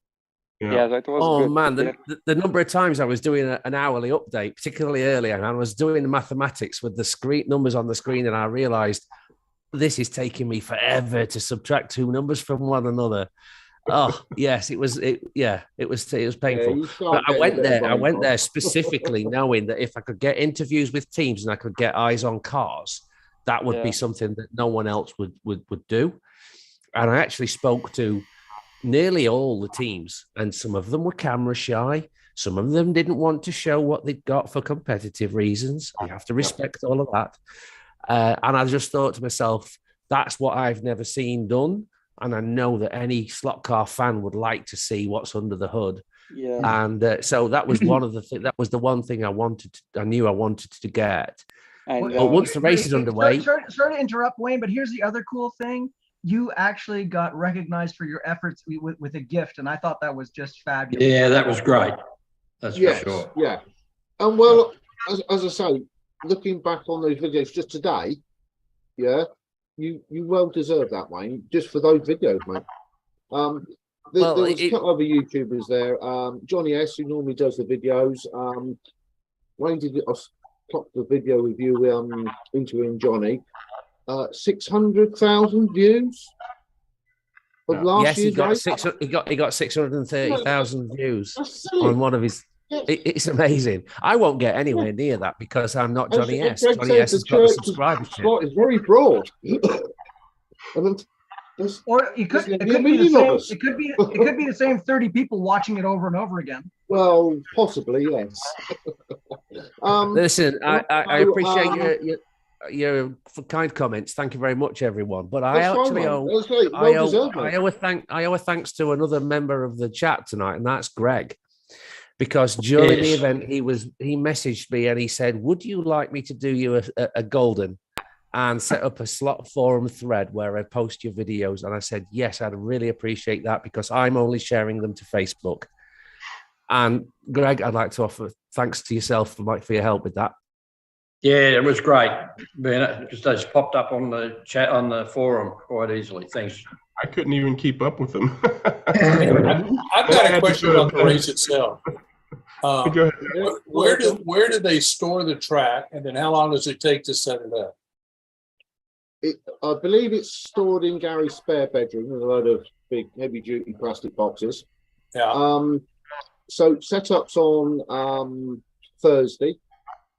Yeah, that was Oh good. man, Yeah. the number of times I was doing an hourly update, particularly earlier, and I was doing the mathematics with the screen numbers on the screen, and I realized this is taking me forever to subtract two numbers from one another. Oh yes, it was painful. you start But I getting a went bit of there. I brain went fog. there specifically knowing that if I could get interviews with teams and I could get eyes on cars, that would be Yeah. something that no one else would do. And I actually spoke to nearly all the teams, and some of them were camera shy. Some of them didn't want to show what they'd got for competitive reasons. You have to respect all of that. And I just thought to myself, that's what I've never seen done. And I know that any slot car fan would like to see what's under the hood. Yeah. And so that was one of the that was the one thing I knew I wanted to get. And But once the race is underway, Sorry to interrupt, Wayne, but here's the other cool thing. You actually got recognized for your efforts with a gift, and I thought that was just fabulous. Yeah, that was great. That's Yes, for sure. yeah. And well, as I say, looking back on those videos just today, yeah, you well deserve that, Wayne, just for those videos, mate. There was a couple other YouTubers there. Johnny S, who normally does the videos. Wayne did I clocked the video with you interviewing Johnny. 600,000 views of last yes, year's race. he got 630,000 views That's silly. on one of his. It's amazing. I won't get anywhere near that because I'm not Johnny S. Greg Johnny said S has the got a church subscribership. It's very broad. Or it could be the same. It could be the same 30 people watching it over and over again. Well, possibly, yes. Listen, I appreciate your kind comments. Thank you very much, everyone. But I That's fine, actually mate. owe, That's great. Well deserved, mate. I owe a thanks to another member of the chat tonight, and that's Greg. Because during the Yes. event, he messaged me and he said, "Would you like me to do you a golden and set up a slot forum thread where I post your videos?" And I said, "Yes, I'd really appreciate that because I'm only sharing them to Facebook." And Greg, I'd like to offer thanks to yourself for your help with that. Yeah, it was great. It just popped up on the chat on the forum quite easily. Thanks. I couldn't even keep up with them. I've got a question about the race itself. Go ahead. Where do they store the track, and then how long does it take to set it up? I believe it's stored in Gary's spare bedroom with a load of big heavy-duty plastic boxes. Yeah. So setup's on Thursday.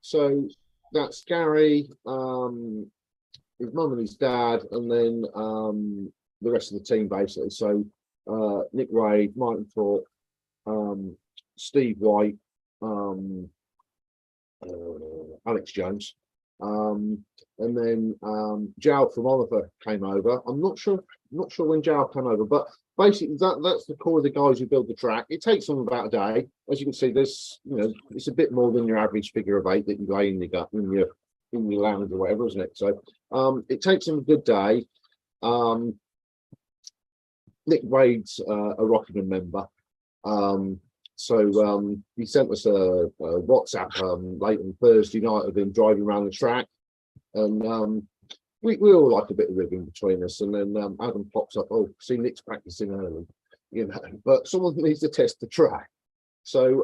So that's Gary, his mum and his dad, and then the rest of the team basically. So Nick Wade, Martin Thorpe, Steve White, Alex Jones, and then Jal from Oliver came over. I'm not sure when Jal came over, but basically that's the core of the guys who build the track. It takes them about a day. As you can see, there's it's a bit more than your average figure of 8 that you lay in your gut in your lounge or whatever, isn't it? So it takes them a good day. Nick Wade's a Rockingham member. So he sent us a WhatsApp late on Thursday night of him driving around the track, and we all like a bit of ribbing between us. And then Adam pops up, "Oh, see, Nick's practicing early, but someone needs to test the track." So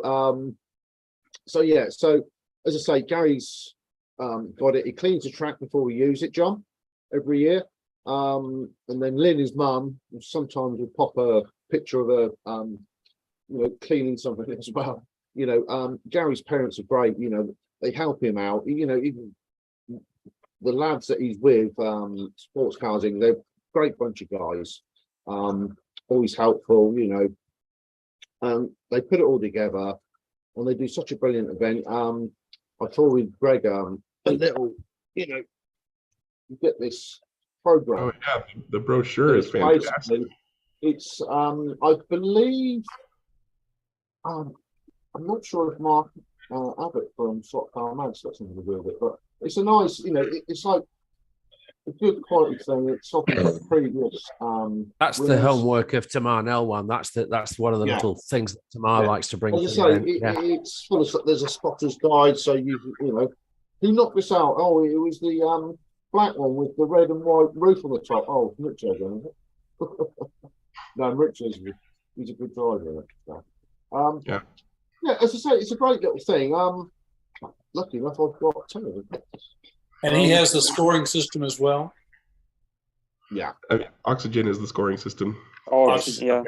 yeah. So as I say, Gary's got it. He cleans the track before we use it, John, every year. And then Lynn, his mum, sometimes will pop a picture of her, cleaning something as well. Gary's parents are great. They help him out. Even the lads that he's with, sports carsing, they're a great bunch of guys. Always helpful. They put it all together, and they do such a brilliant event. I thought with Greg a little, you get this program. Oh yeah, the brochure is fantastic. It's I believe I'm not sure if Mark Abbott from Slot Car Mags got something to do with it, but it's a nice, it's like a good quality thing. It's something the previous. That's the homework of Tamar Nell one. That's one of the little things that Tamar likes to bring. As I say, it's full of, there's a spotter's guide, so who knocked this out? Oh, it was the black one with the red and white roof on the top. Oh, Richard, isn't it? No, Richard, he's a good driver. Yeah, as I say, it's a great little thing. Lucky enough, I've got 10 of them. And he has the scoring system as well. Yeah, Oxygen is the scoring system. Oh, yeah.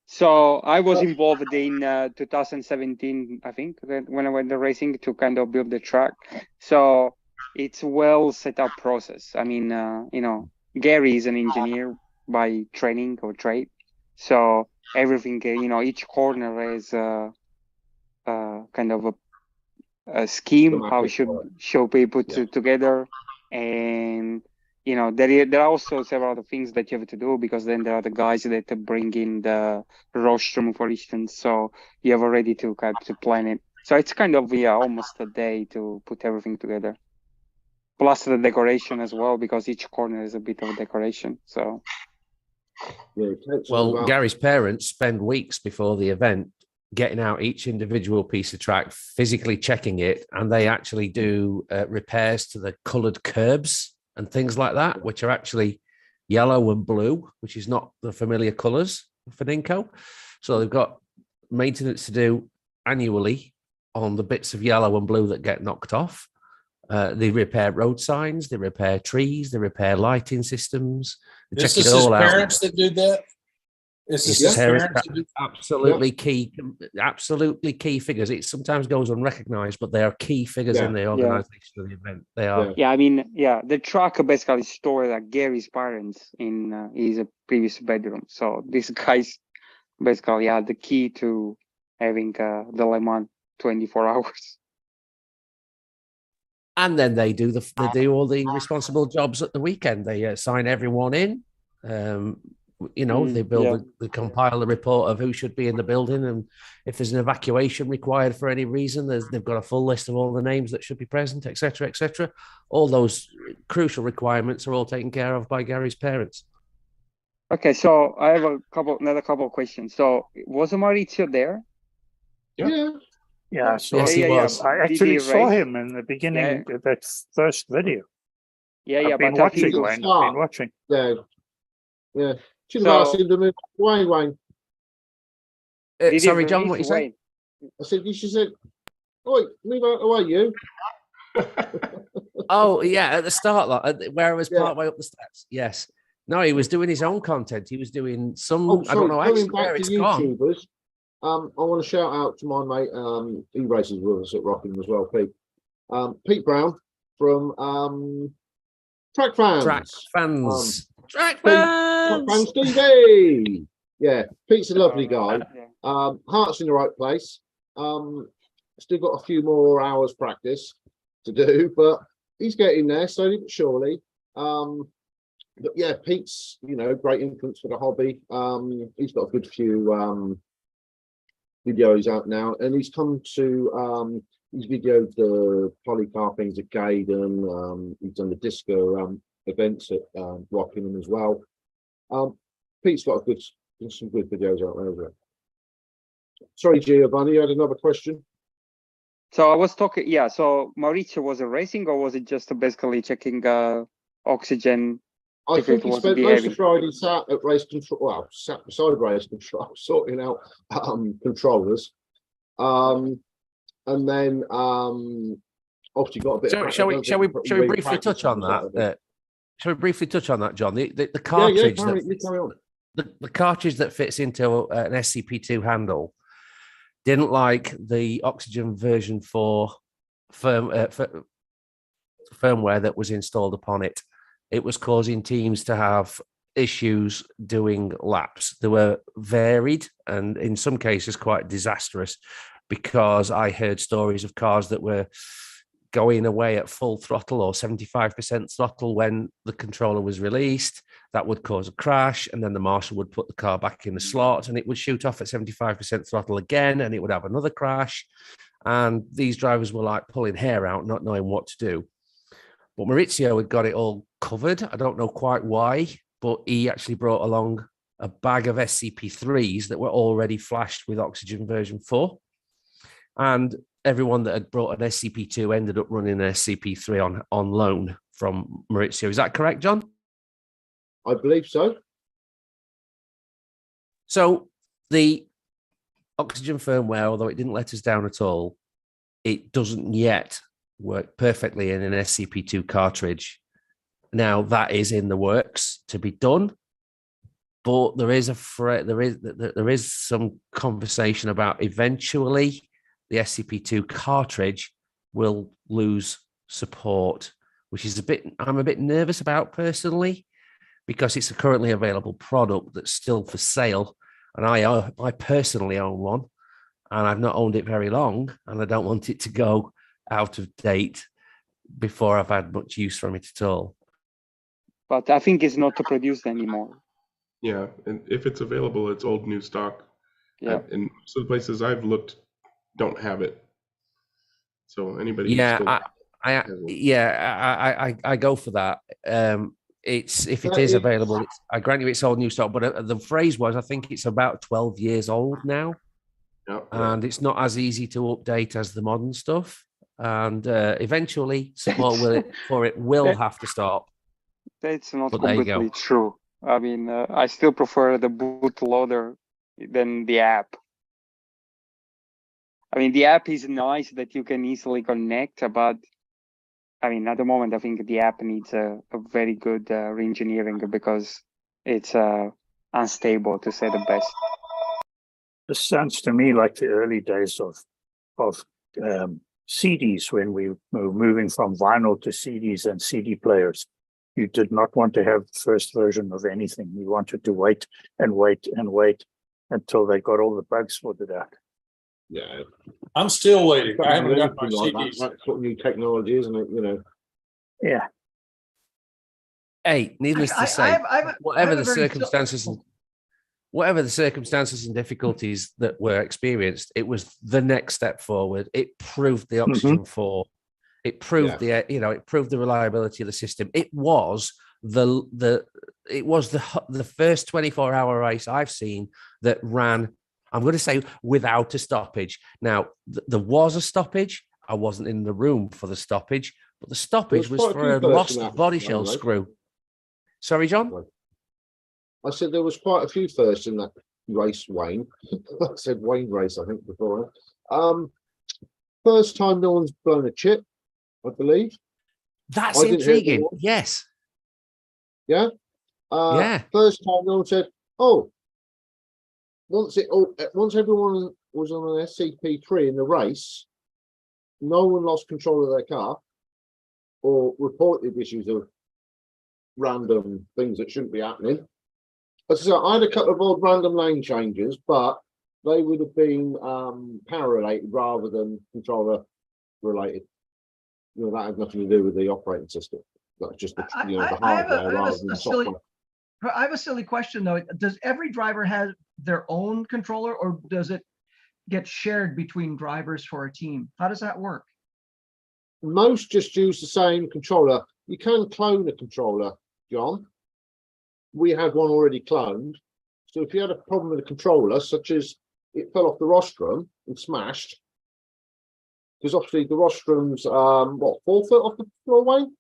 So I was involved in 2017, I think, when I went to racing to kind of build the track. So it's well set up process. I mean, Gary is an engineer by training or trade. So everything, each corner is kind of a scheme how it should be put together. And there are also several other things that you have to do, because then there are the guys that bring in the rostrum, for instance. So you have already to plan it. So it's kind of almost a day to put everything together. Plus the decoration as well, because each corner is a bit of a decoration. So well, Gary's parents spend weeks before the event getting out each individual piece of track, physically checking it, and they actually do repairs to the coloured curbs and things like that, which are actually yellow and blue, which is not the familiar colours for Ninco. So they've got maintenance to do annually on the bits of yellow and blue that get knocked off. They repair road signs, they repair trees, they repair lighting systems. They This check is it his all out. parents that do that? This is his parents that do Absolutely key figures. It sometimes goes unrecognized, but they are key figures in the organization of the event. They are. Yeah, I mean, the truck basically stored at Gary's parents in his previous bedroom. So these guys basically the key to having the Le Mans 24 hours. And then they do all the responsible jobs at the weekend. They sign everyone in. They they compile a report of who should be in the building, and if there's an evacuation required for any reason, they've got a full list of all the names that should be present, etc., etc. All those crucial requirements are all taken care of by Gary's parents. Okay, so I have another couple of questions. So was Maurizio there? Yeah, so Yes, he was. I actually saw him in the beginning of that first video. I've been watching, Wayne. I've been watching. Yeah. Should have asked him to move away, Wayne. Sorry, John, what you saying? I said, you should say, "Oi, move out of the way, you." Oh, yeah, at the start, where I was part way up the steps. Yes. No, he was doing his own content. He was doing some, I don't know actually where it's gone. I want to shout out to my mate, he races with us at Rockingham as well, Pete. Pete Brown from Track Fans. Track Fans TV. Yeah, Pete's a lovely guy. Heart's in the right place. Still got a few more hours practice to do, but he's getting there slowly but surely. But yeah, Pete's great influence for the hobby. He's got a good few videos out now, and he's come to he's videoed the polycar things at Gaydon. He's done the disco events at Rockingham as well. Pete's got some good videos out there as well. Sorry, Giovanni, you had another question? So I was talking, so Maurizio was racing, or was it just basically checking oxygen? I think he spent most of Friday sat at race control, sat beside race control, sorting out controllers. And then obviously got a bit. Shall we briefly touch on that? Shall we briefly touch on that, John? The cartridge carry on. the cartridge that fits into an SCP2 handle didn't like the Oxygen version 4 firmware that was installed upon it. It was causing teams to have issues doing laps. They were varied and in some cases quite disastrous, because I heard stories of cars that were going away at full throttle or 75% throttle when the controller was released. That would cause a crash, and then the marshal would put the car back in the slot and it would shoot off at 75% throttle again, and it would have another crash. And these drivers were like pulling hair out, not knowing what to do. But Maurizio had got it all covered. I don't know quite why, but he actually brought along a bag of SCP-3s that were already flashed with Oxygen version 4. And everyone that had brought an SCP-2 ended up running an SCP-3 on loan from Maurizio. Is that correct, John? I believe so. So the Oxygen firmware, although it didn't let us down at all, it doesn't yet work perfectly in an SCP-2 cartridge. Now that is in the works to be done, but there is some conversation about eventually the SCP-2 cartridge will lose support, which is I'm a bit nervous about personally, because it's a currently available product that's still for sale, and I personally own one, and I've not owned it very long, and I don't want it to go out of date before I've had much use from it at all. But I think it's not produced anymore. Yeah, and if it's available, it's old new stock. Yeah. And most of the places I've looked don't have it. So anybody. Yeah, I go for that. If it is available, I grant you it's old new stock, but the phrase was, I think it's about 12 years old now. Yeah. And it's not as easy to update as the modern stuff. And eventually support for it will have to stop. That's not But there you completely go. true. I mean, I still prefer the bootloader than the app. I mean, the app is nice that you can easily connect, but I mean, at the moment, I think the app needs a very good re-engineering because it's unstable, to say the best. This sounds to me like the early days of CDs, when we were moving from vinyl to CDs and CD players. You did not want to have the first version of anything. You wanted to wait and wait and wait until they got all the bugs sorted out. Yeah, I'm still waiting. I haven't got my CDs. That's what new technology, isn't it? You know. Yeah. Hey, needless to say, whatever the circumstances and difficulties that were experienced, it was the next step forward. It proved the Oxygen 4. It proved it proved the reliability of the system. It was the first 24-hour race I've seen that ran, I'm going to say, without a stoppage. Now, there was a stoppage. I wasn't in the room for the stoppage, but the stoppage was for a lost body shell screw. Sorry, John? I said there was quite a few firsts in that race, Wayne. I said Wayne race, I think, before. First time no one's blown a chip, I believe. That's intriguing. Yes. Yeah. Yeah. First time no one said, "Oh." Once everyone was on an SCP-3 in the race, no one lost control of their car or reported issues of random things that shouldn't be happening. As I said, I had a couple of odd random lane changes, but they would have been power related rather than controller related. You know, that had nothing to do with the operating system. That's just the hardware rather than the software. I have a silly question though. Does every driver have their own controller, or does it get shared between drivers for a team? How does that work? Most just use the same controller. You can clone a controller, John. We had one already cloned. So if you had a problem with a controller, such as it fell off the rostrum and smashed, because obviously the rostrum's 4 foot off the floor, Wayne?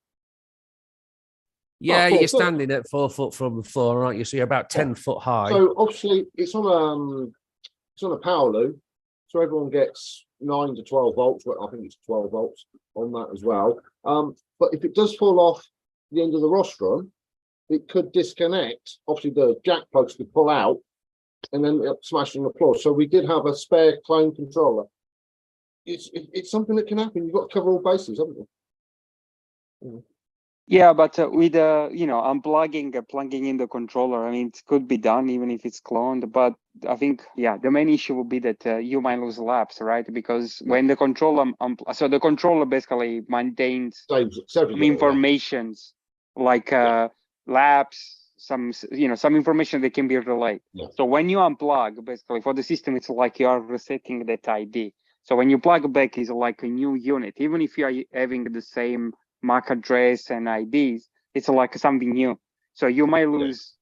Yeah, you're standing at 4 foot from the floor, aren't you? So you're about 10 foot high. So obviously it's on a power loop, so everyone gets 9 to 12 volts. Well, I think it's 12 volts on that as well. But if it does fall off the end of the rostrum, it could disconnect. Obviously, the jack plugs could pull out and then smash on the floor. So we did have a spare clone controller. It's something that can happen. You've got to cover all bases, haven't you? Yeah, but with unplugging, plugging in the controller, I mean, it could be done even if it's cloned. But I think, yeah, the main issue would be that you might lose laps, right? Because when the controller, so the controller basically maintains some informations like laps, some information that can be relayed. Yeah. So when you unplug, basically for the system, it's like you are resetting that ID. So when you plug back, it's like a new unit, even if you are having the same MAC address and IDs, it's like something new. So you might lose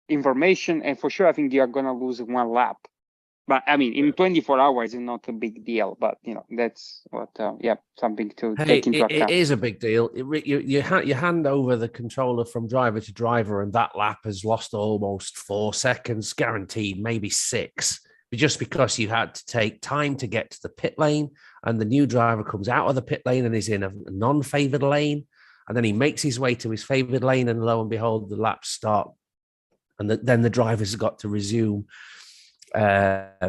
information, and for sure, I think you are gonna lose one lap. But I mean, in 24 hours, it's not a big deal. But that's what, something to take into account. It is a big deal. You hand over the controller from driver to driver, and that lap has lost almost 4 seconds, guaranteed, maybe 6. Just because you had to take time to get to the pit lane, and the new driver comes out of the pit lane and is in a non-favored lane, and then he makes his way to his favored lane, and lo and behold, the laps start, and then the driver's got to resume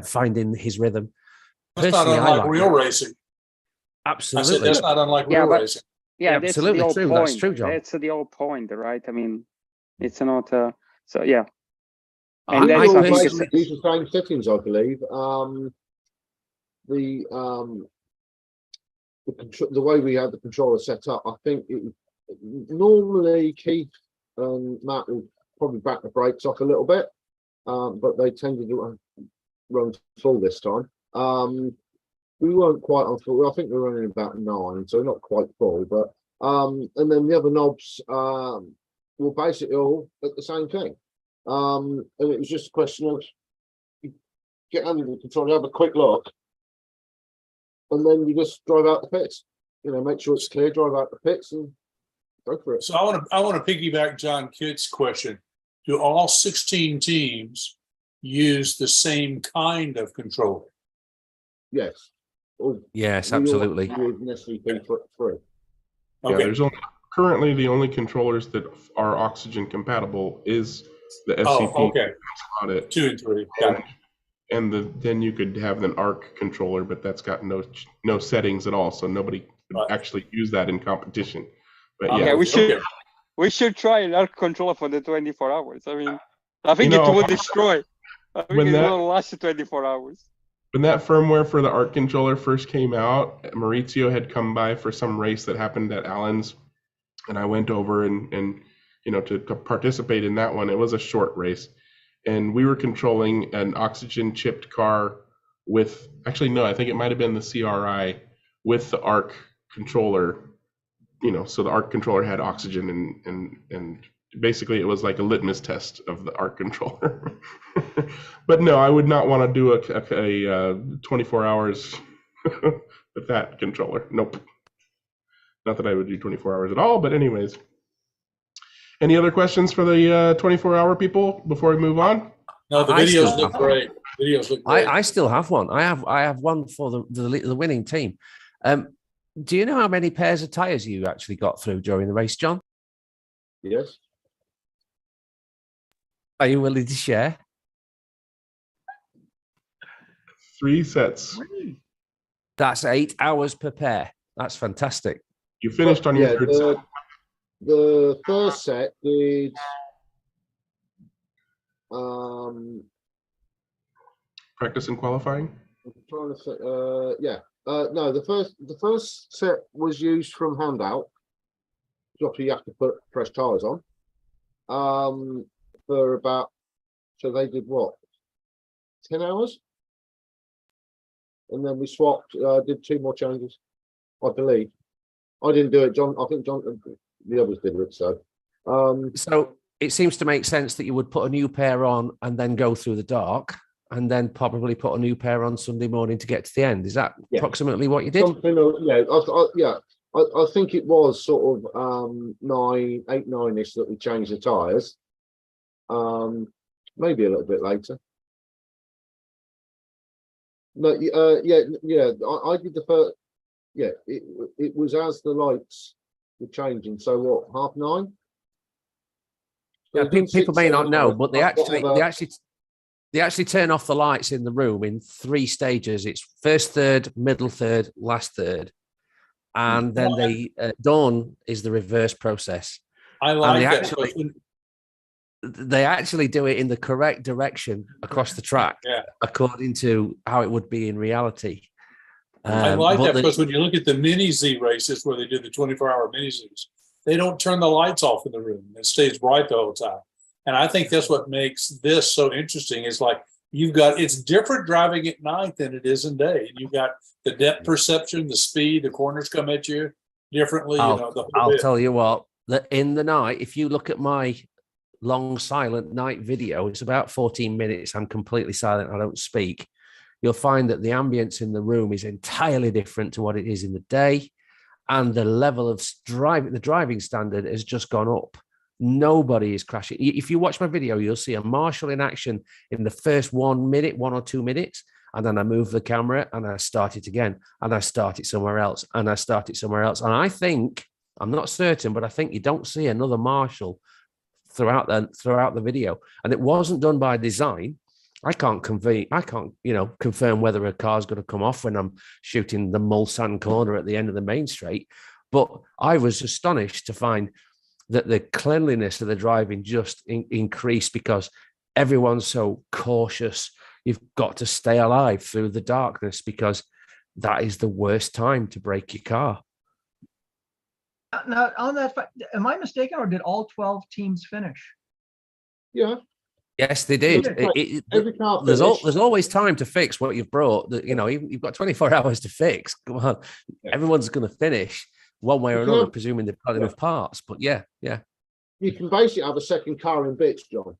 finding his rhythm. That's not unlike real racing. Absolutely, I said that's not unlike real racing. Yeah, that's absolutely the whole true. point. That's true, John. That's the whole point, right? I mean, it's not. So yeah. And that's use I think the same settings, I believe. The way we had the controller set up, I think normally Keith and Matt will probably back the brakes off a little bit, but they tended to run full this time. We weren't quite on full. I think we were running about 9, so not quite full. But and then the other knobs were basically all at the same thing. And it was just a question of you get under the controller, have a quick look, and then you just drive out the pits. Make sure it's clear, drive out the pits, and go for it. So I want to piggyback John Kidd's question. Do all 16 teams use the same kind of controller? Yes. Yes, absolutely. Okay. Yeah, there's currently the only controllers that are oxygen compatible is the SCP. Oh, okay. That's about it. 2 and 3. Got it. And then you could have an ARC controller, but that's got no settings at all, so nobody would actually use that in competition. But yeah, we should try an ARC controller for the 24 hours. I mean, I think it will destroy. I think it will last 24 hours. When that firmware for the ARC controller first came out, Maurizio had come by for some race that happened at Allen's, and I went over and to participate in that one. It was a short race, and we were controlling an oxygen chipped car with, actually no, I think it might have been the CRI with the ARC controller. So the ARC controller had oxygen, and basically it was like a litmus test of the ARC controller. But no, I would not want to do a 24 hours with that controller. Nope. Not that I would do 24 hours at all, but anyways. Any other questions for the 24-hour people before we move on? No, the videos look great. Videos look great. I still have one. I have one for the winning team. Do you know how many pairs of tires you actually got through during the race, John? Yes. Are you willing to share? 3 sets. That's 8 hours per pair. That's fantastic. You finished on your third set. The first set did practice and qualifying. I'm trying to say, no, the first set was used from handout. Obviously, you have to put fresh tires on. For about, so they did what, 10 hours, and then we swapped. Did 2 more changes, I believe. I didn't do it, John. I think John, the others did it. So it seems to make sense that you would put a new pair on and then go through the dark, and then probably put a new pair on Sunday morning to get to the end. Is that approximately what you did? Something, I think it was sort of 9, 8, 9-ish that we changed the tires. Maybe a little bit later. No, I did the first. Yeah, it was as the lights were changing. So what? 9:30. Yeah, people may not know, but they Whatever. actually turn off the lights in the room in 3 stages. It's first third, middle third, last third, and then dawn is the reverse process. I And like they that. they actually do it in the correct direction across the track, Yeah. according to how it would be in reality. I like but that the- because when you look at the mini Z races where they do the 24-hour mini Zs, they don't turn the lights off in the room. It stays bright the whole time. And I think that's what makes this so interesting. Is like it's different driving at night than it is in day. And you've got the depth perception, the speed, the corners come at you differently. I'll tell you what, that in the night, if you look at my long silent night video, it's about 14 minutes. I'm completely silent. I don't speak. You'll find that the ambience in the room is entirely different to what it is in the day. And the level of the driving standard has just gone up. Nobody is crashing. If you watch my video, you'll see a marshal in action in the first 1 minute, 1 or 2 minutes. And then I move the camera and I start it again. And I start it somewhere else. And I start it somewhere else. And I think, I'm not certain, but I think you don't see another marshal throughout the video. And it wasn't done by design. I can't confirm whether a car's going to come off when I'm shooting the Mulsanne corner at the end of the main straight. But I was astonished to find that the cleanliness of the driving just increased because everyone's so cautious. You've got to stay alive through the darkness because that is the worst time to break your car. Now, on that, am I mistaken, or did all 12 teams finish? Yeah. Yes, they did. Every car There's finished. always time to fix what you've brought. You've got 24 hours to fix. Come on, everyone's going to finish one way or another, presuming they've got enough parts. But yeah. You can basically have a second car in bits, John.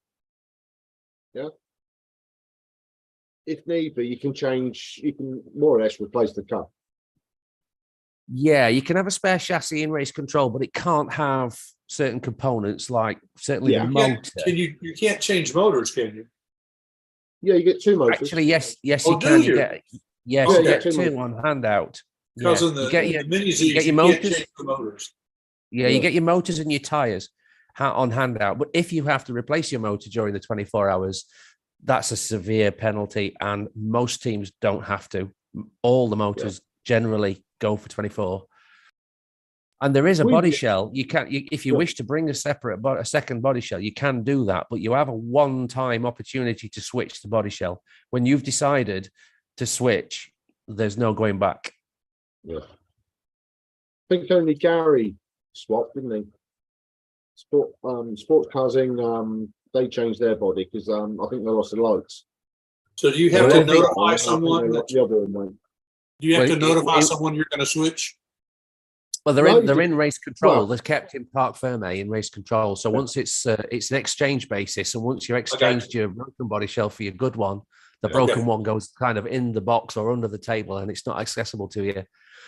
Yeah. If need be, you can more or less replace the car. Yeah, you can have a spare chassis in race control, but it can't have certain components like certainly the motor. You can't change motors, can you? Yeah, you get 2 motors. Actually, yes, you Oh, can. do you? You get two on handout. Because Yeah. in the You get your mini Zs, you get your you can't motors. change the motors. Yeah, you get your motors and your tires on handout. But if you have to replace your motor during the 24 hours, that's a severe penalty. And most teams don't have to. All the motors generally go for 24. And there is a body shell. You can, if you wish to bring a second body shell, you can do that. But you have a one-time opportunity to switch the body shell. When you've decided to switch, there's no going back. Yeah. I think only Gary swapped, didn't he? Sports Carsing, they changed their body because I think they lost the lights. So do you have to notify someone? The other one went. Do you have to notify someone you're going to switch? Well, they're in race control. They're kept in Parc Fermé in race control. So once it's an exchange basis, and once you exchanged your broken body shell for your good one, the broken one goes kind of in the box or under the table, and it's not accessible to you.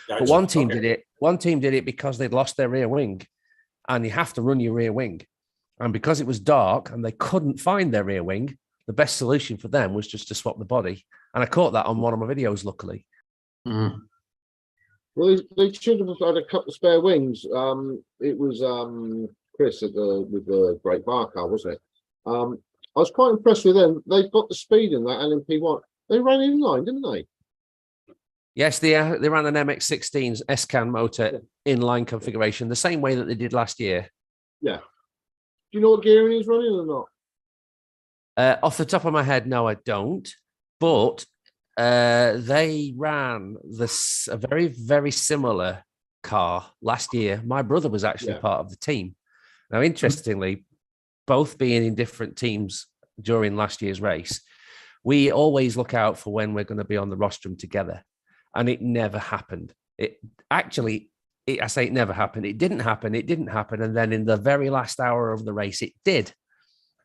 Gotcha. But one team did it. One team did it because they'd lost their rear wing, and you have to run your rear wing. And because it was dark and they couldn't find their rear wing, the best solution for them was just to swap the body. And I caught that on one of my videos, luckily. Well, they should have had a couple of spare wings. It was Chris with the Great Bar car, wasn't it? I was quite impressed with them. They've got the speed in that LMP1. They ran in line, didn't they? Yes, they ran an MX-16's S-Can motor inline configuration, the same way that they did last year. Yeah. Do you know what gearing he's running or not? Off the top of my head, no, I don't. But they ran a very, very similar car last year. My brother was actually part of the team. Now, interestingly, both being in different teams during last year's race, we always look out for when we're going to be on the rostrum together. And it never happened. I say it never happened. It didn't happen. It didn't happen. And then in the very last hour of the race, it did.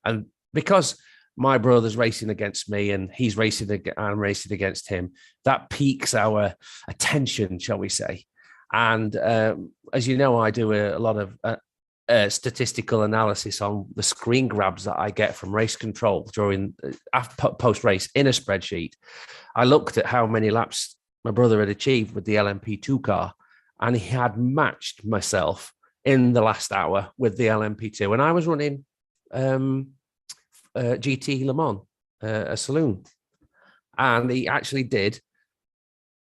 And because my brother's racing against me and he's racing I'm racing against him, that piques our attention, shall we say. And as you know, I do a lot of statistical analysis on the screen grabs that I get from race control during post-race in a spreadsheet. I looked at how many laps my brother had achieved with the LMP2 car, and he had matched myself in the last hour with the LMP2, and I was running GT Le Mans, a saloon, and he actually did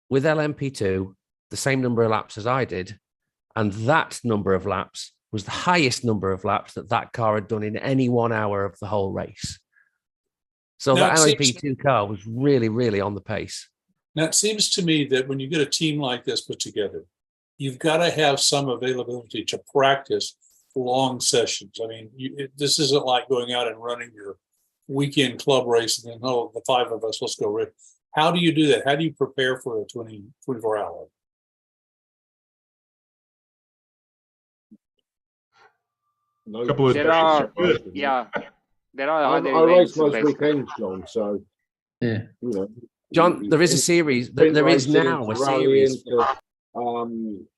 with LMP2 the same number of laps as I did, and that number of laps was the highest number of laps that car had done in any 1 hour of the whole race. So Now, that it seems- LMP2 car was really, really on the pace. Now, it seems to me that when you get a team like this put together, you've got to have some availability to practice long sessions. I mean, this isn't like going out and running your weekend club race and then, oh, the 5 of us, let's go race. How do you do that? How do you prepare for a 24 hour? Couple of There are, yeah, there are other I race events. most basically. weekends, John. So Yeah. you know, John, there is a series. There is now a series.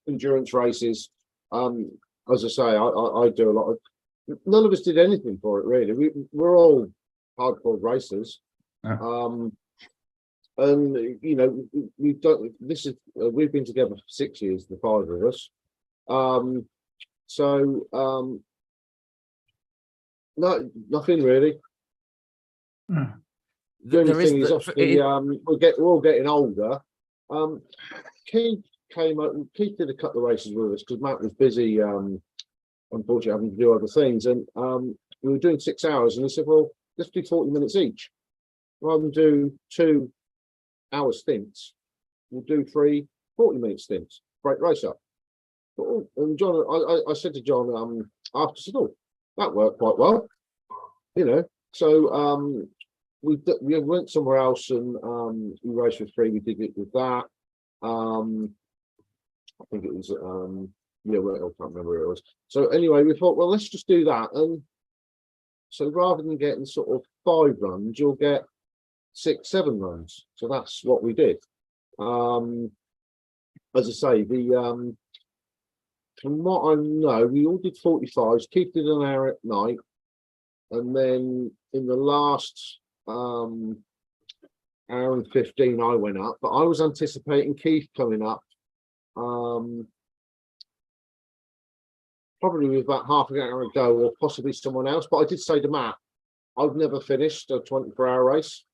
Endurance races. As I say, I do a lot of. None of us did anything for it really. We're all hardcore racers. And you know, we've done this. We've been together for 6 years, the 5 of us. No, nothing really. The only thing is, obviously, we're all getting older. Keith came up. Keith did a couple of races with us because Matt was busy, unfortunately having to do other things, and we were doing 6 hours. And he said, "Well, let's do 40 minutes each, rather than do 2 hour stints. We'll do 3 40-minute stints. Break race up." And John, I said to John after, I said, "Oh, that worked quite well, you know." So we went somewhere else and we raced with 3. We did it with that. I think it was yeah, well, I can't remember where it was. So anyway, we thought, well, let's just do that. And so rather than getting sort of 5 runs, you'll get 6, 7 runs. So that's what we did. As I say, from what I know, we all did 45s. Keith did an hour at night, and then in the last hour and 15, I went up. But I was anticipating Keith coming up, probably with about half an hour ago, or possibly someone else. But I did say to Matt, I've never finished a 24-hour race.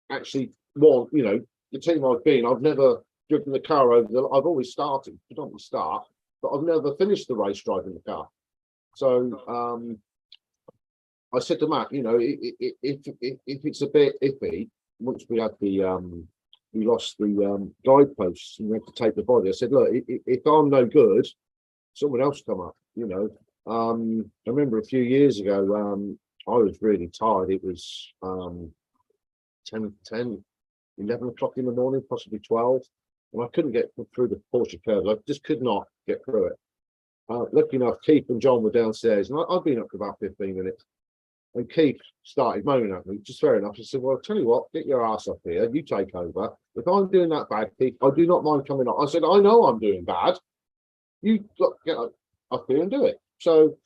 Actually, well, you know, the team I've been, I've never driven the car over I've always started, predominantly start, but I've never finished the race driving the car. So I said to Matt, you know, if it's a bit iffy, once we had we lost the guideposts and we had to take the body, I said, look, if I'm no good, someone else come up, you know. I remember a few years ago, I was really tired. It was 11 o'clock in the morning, possibly 12. And I couldn't get through the Porsche curve. I just could not get through it. Lucky enough, Keith and John were downstairs, and I'd been up for about 15 minutes. And Keith started moaning at me, which is fair enough. I said, well, I'll tell you what, get your ass up here. You take over. If I'm doing that bad, Keith, I do not mind coming up. I said, I know I'm doing bad. You get up here and do it. So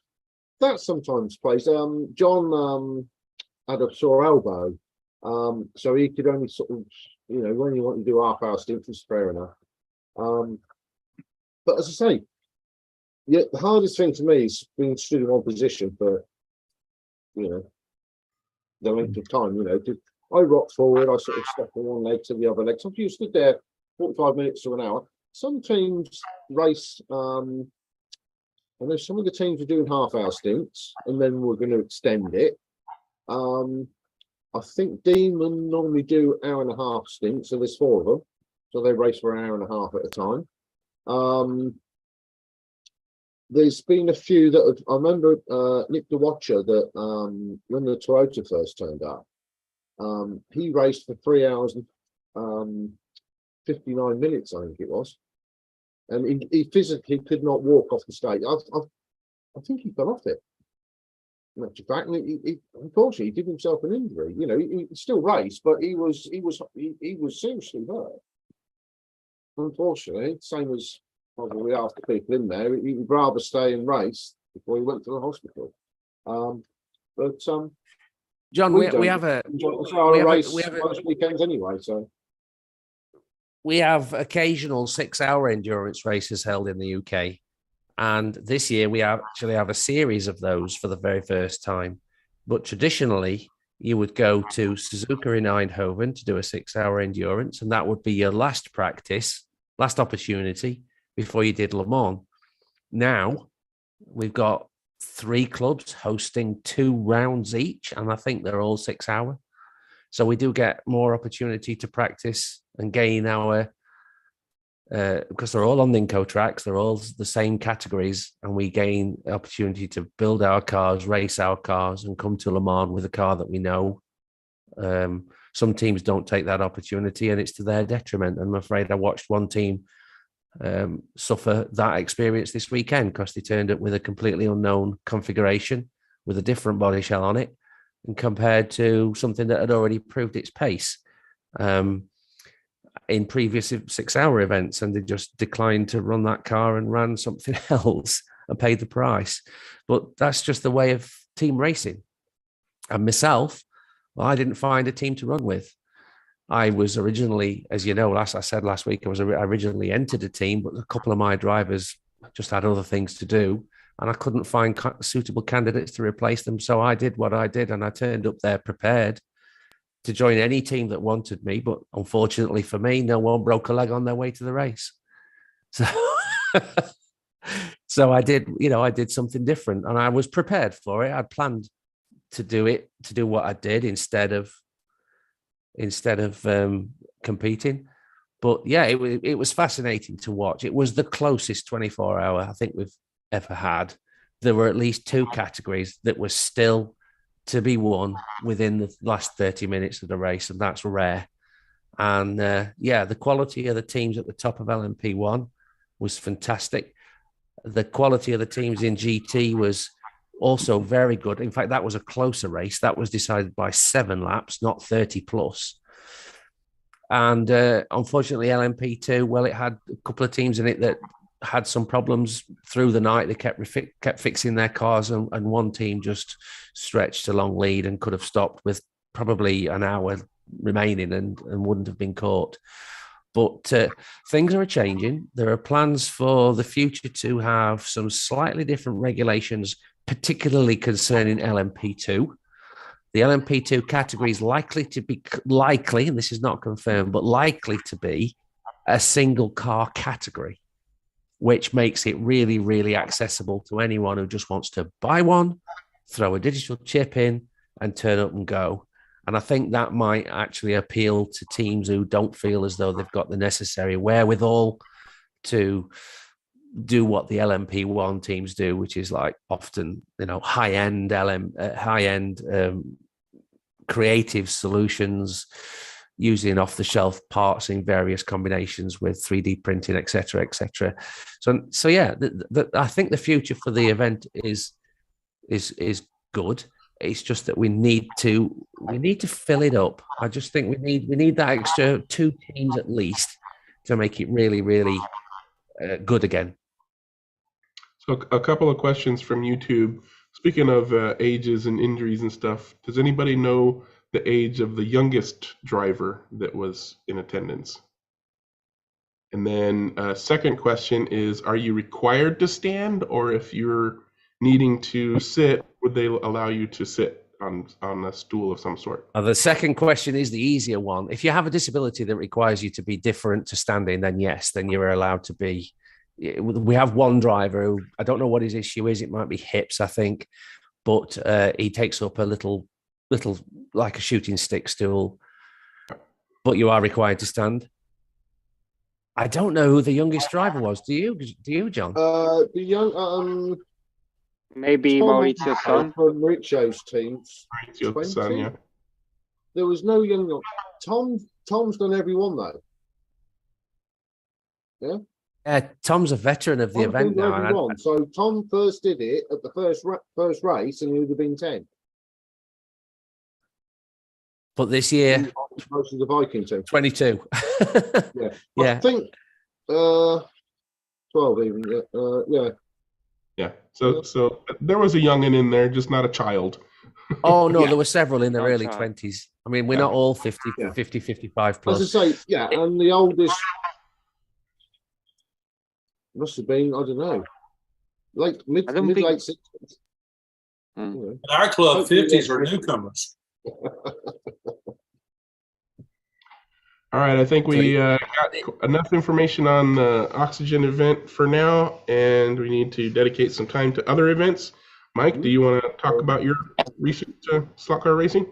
that sometimes plays. John had a sore elbow. So he could only sort of, you know, when you want to do half-hour stints, is fair enough. But as I say, yeah, the hardest thing to me is being stood in one position for, you know, the length of time. You know, I rock forward, I sort of step from one leg to the other leg. Sometimes you stood there 45 minutes to an hour. Some teams race. I know some of the teams are doing half-hour stints, and then we're going to extend it. I think Demon normally do 1.5 hour stints, so there's 4 of them. So they race for 1.5 hours at a time. There's been a few that have, I remember Nick the Watcher, that when the Toyota first turned up, he raced for 3 hours and 59 minutes, I think it was. And he physically could not walk off the stage. I think he fell off it. In fact, he unfortunately, he did himself an injury. You know, he still raced, but he was seriously hurt. Unfortunately, same as probably half the people in there, he would rather stay and race before he went to the hospital. John, we have a we have a- race we have a- most weekends anyway. So we have occasional 6-hour endurance races held in the UK. And this year we actually have a series of those for the very first time. But traditionally, you would go to Suzuka in Eindhoven to do a 6-hour endurance, and that would be your last practice, last opportunity before you did Le Mans. Now we've got 3 clubs hosting 2 rounds each, and I think they're all 6-hour. So we do get more opportunity to practice and gain our, because they're all on Ninco tracks, they're all the same categories, and we gain the opportunity to build our cars, race our cars, and come to Le Mans with a car that we know. Some teams don't take that opportunity, and it's to their detriment. I'm afraid I watched one team suffer that experience this weekend because they turned up with a completely unknown configuration with a different body shell on it, and compared to something that had already proved its pace in previous 6-hour events, and they just declined to run that car and ran something else and paid the price. But that's just the way of team racing. And myself, well, I didn't find a team to run with. I was originally, as you know, I said last week, I originally entered a team, but a couple of my drivers just had other things to do, and I couldn't find suitable candidates to replace them. So I did what I did, and I turned up there prepared to join any team that wanted me. But unfortunately for me, no one broke a leg on their way to the race. So, so I did something different, and I was prepared for it. I'd planned to do what I did instead of competing. But yeah, it was fascinating to watch. It was the closest 24-hour I think we've ever had. There were at least 2 categories that were still to be won within the last 30 minutes of the race, and that's rare. And the quality of the teams at the top of LMP1 was fantastic. The quality of the teams in GT was also very good. In fact, that was a closer race. That was decided by 7 laps, not 30 plus. And unfortunately, LMP2, well, it had a couple of teams in it that had some problems through the night. They kept fixing their cars, and one team just stretched a long lead and could have stopped with probably an hour remaining and wouldn't have been caught. But things are changing. There are plans for the future to have some slightly different regulations, particularly concerning LMP2. The LMP2 category is likely, and this is not confirmed, but likely to be a single car category, which makes it really, really accessible to anyone who just wants to buy one, throw a digital chip in, and turn up and go. And I think that might actually appeal to teams who don't feel as though they've got the necessary wherewithal to do what the LMP1 teams do, which is like often, high-end creative solutions using off-the-shelf parts in various combinations with 3D printing, etc., etc. So yeah, I think the future for the event is good. It's just that we need to fill it up. I just think we need that extra 2 teams at least to make it really, really good again. So a couple of questions from YouTube. Speaking of ages and injuries and stuff, does anybody know the age of the youngest driver that was in attendance? And then second question is, are you required to stand, or if you're needing to sit, would they allow you to sit on a stool of some sort? The second question is the easier one. If you have a disability that requires you to be different to standing, then yes, then you're allowed to be. We have one driver who, I don't know what his issue is. It might be hips, I think, but he takes up a little like a shooting stick stool, but you are required to stand. I don't know who the youngest driver was. Do you, John? the young Maybe Tom Maurizio's son. from Richo's teams. Maurizio's son, yeah. There was no young. Tom's done every one though. Yeah. Tom's a veteran of the event now. So Tom first did it at the first race, and he would have been 10. But this year, most of the Viking team, 22. Yeah, yeah. I think 12 even. Yeah. Yeah. So there was a youngin in there, just not a child. Oh no, Yeah. there were several in their Oh, early child. 20s. I mean, we're not all 50, Yeah. 50, 55 As plus. I say, yeah, and the oldest must have been, I don't know, mid I don't late think- 60s. Mm. You know. In our club, Hopefully 50s that's are what- newcomers. All right, I think we got enough information on the Oxygen event for now, and we need to dedicate some time to other events. Mike, do you want to talk about your recent slot car racing?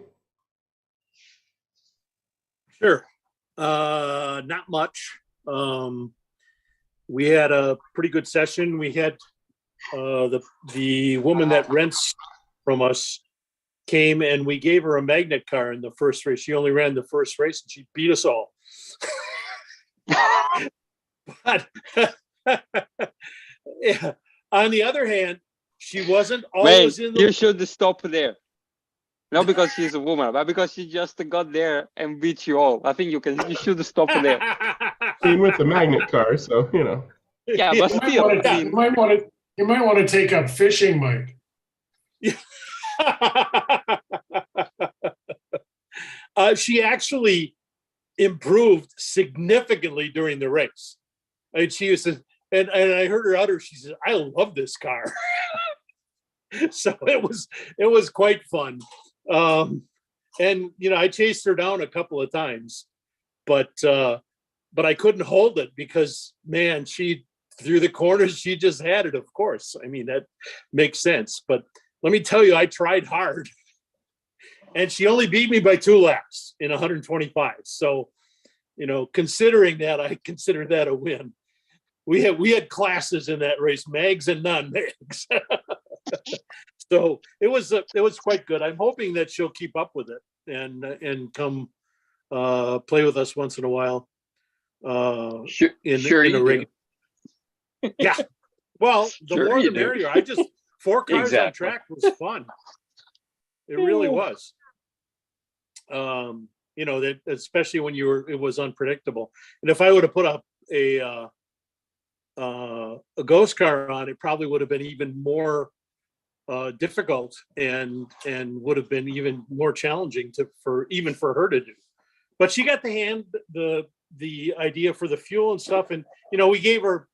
Sure. Not much. We had a pretty good session. We had the woman that rents from us came and we gave her a magnet car in the first race. She only ran the first race and she beat us all. But yeah. On the other hand, she wasn't always Wait, in the you should stop there. Not because she's a woman, but because she just got there and beat you all. I think you should stop there. Being with the magnet car, so you know. Yeah, but You might still, wanna- I you mean, might want to take up fishing, Mike. She actually improved significantly during the race. And she said, and I heard her utter, she said, I love this car. So it was quite fun. And you know, I chased her down a couple of times, but I couldn't hold it because man, she through the corners, she just had it, of course. I mean, that makes sense. But let me tell you, I tried hard. And she only beat me by 2 laps in 125. So, you know, considering that, I consider that a win. We had classes in that race, mags and non-mags. So it was quite good. I'm hoping that she'll keep up with it and come play with us once in a while. sure In you a do. rig. Yeah. Well, the Sure more you the do. merrier. I just 4 cars on Exactly. track was fun. It really was. You know, that especially when it was unpredictable. And if I would have put up a ghost car on, it probably would have been even more difficult and would have been even more challenging for her to do. But she got the idea for the fuel and stuff, and you know, we gave her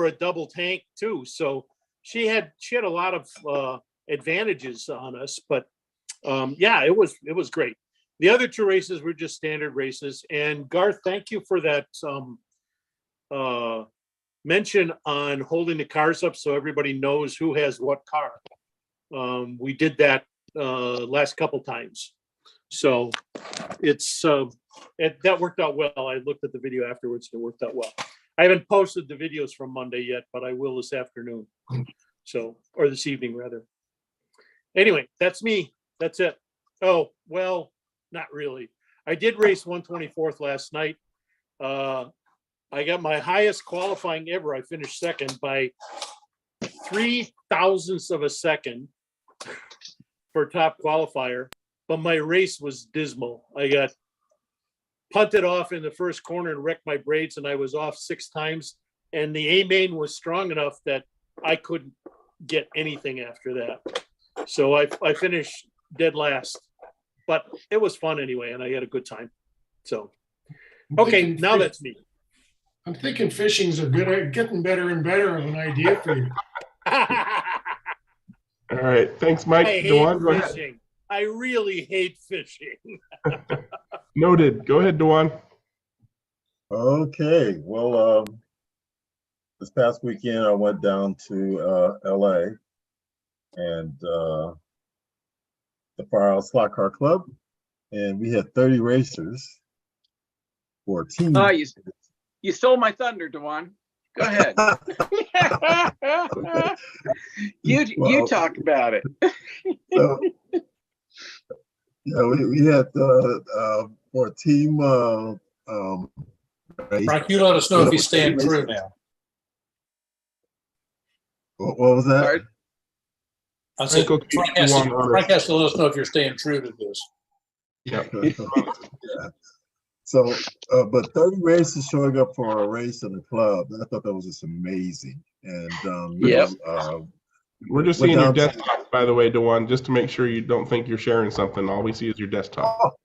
a double tank too, so she had a lot of advantages on us. But yeah, it was great. The other 2 races were just standard races. And Garth, thank you for that mention on holding the cars up so everybody knows who has what car. We did that last couple times. So that worked out well. I looked at the video afterwards and it worked out well. I haven't posted the videos from Monday yet, but I will this afternoon. So, or this evening rather. Anyway, that's me. That's it. Oh, well, not really. I did race 124th last night. I got my highest qualifying ever. I finished second by 0.003 of a second for top qualifier, but my race was dismal. I got punted off in the first corner and wrecked my brakes, and I was off 6 times. And the A main was strong enough that I couldn't get anything after that. So I finished dead last, but it was fun anyway, and I had a good time. So, okay, now that's me. I'm thinking fishing's getting better and better of an idea for you. All right, thanks, Mike. I hate Dewan, go ahead. fishing. I really hate fishing. Noted. Go ahead, Dewan. Okay, well, this past weekend I went down to LA and the Far Out Slot Car Club, and we had 30 racers for a team. You stole my thunder, Dewan. Go ahead. You Well, talk about it. So, yeah, we had for a team race. Frank, you let us know if you stand true now. What was that? Pardon? I said, Frank, Frank has to let us know if you're staying true to this. Yep. Yeah. So, but 30 races showing up for a race in the club, I thought that was just amazing. And, Yep. We're just Went seeing your down to- desktop, by the way, Dewan, just to make sure you don't think you're sharing something. All we see is your desktop.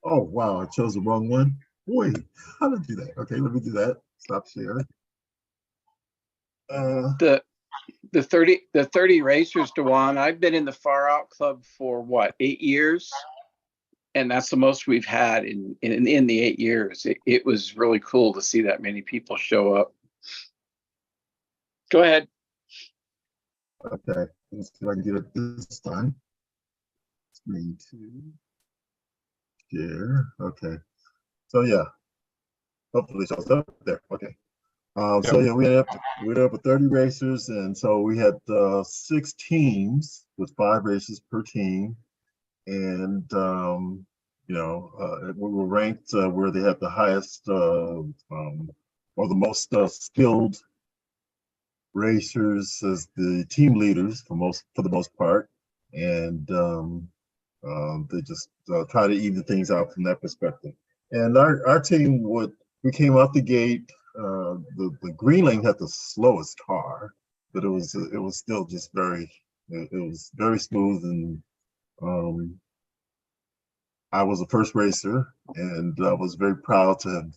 Oh, wow, I chose the wrong one. Wait, how did I do that? Okay, let me do that. Stop sharing. The 30 racers, Dewan. I've been in the Far Out Club for what, 8 years? And that's the most we've had in the 8 years. It was really cool to see that many people show up. Go ahead. Okay, let's see if I can get it this time. Screen 2. Share. Okay. So yeah. Hopefully it shows up there. Okay. So yeah, we ended up with 30 racers, and so we had 6 teams with 5 races per team, and we were ranked where they had the highest or the most skilled racers as the team leaders for the most part, and they just try to even things out from that perspective. And our team we came out the gate. The green lane had the slowest car, but it was still just it was very smooth, and I was the first racer, and I was very proud to have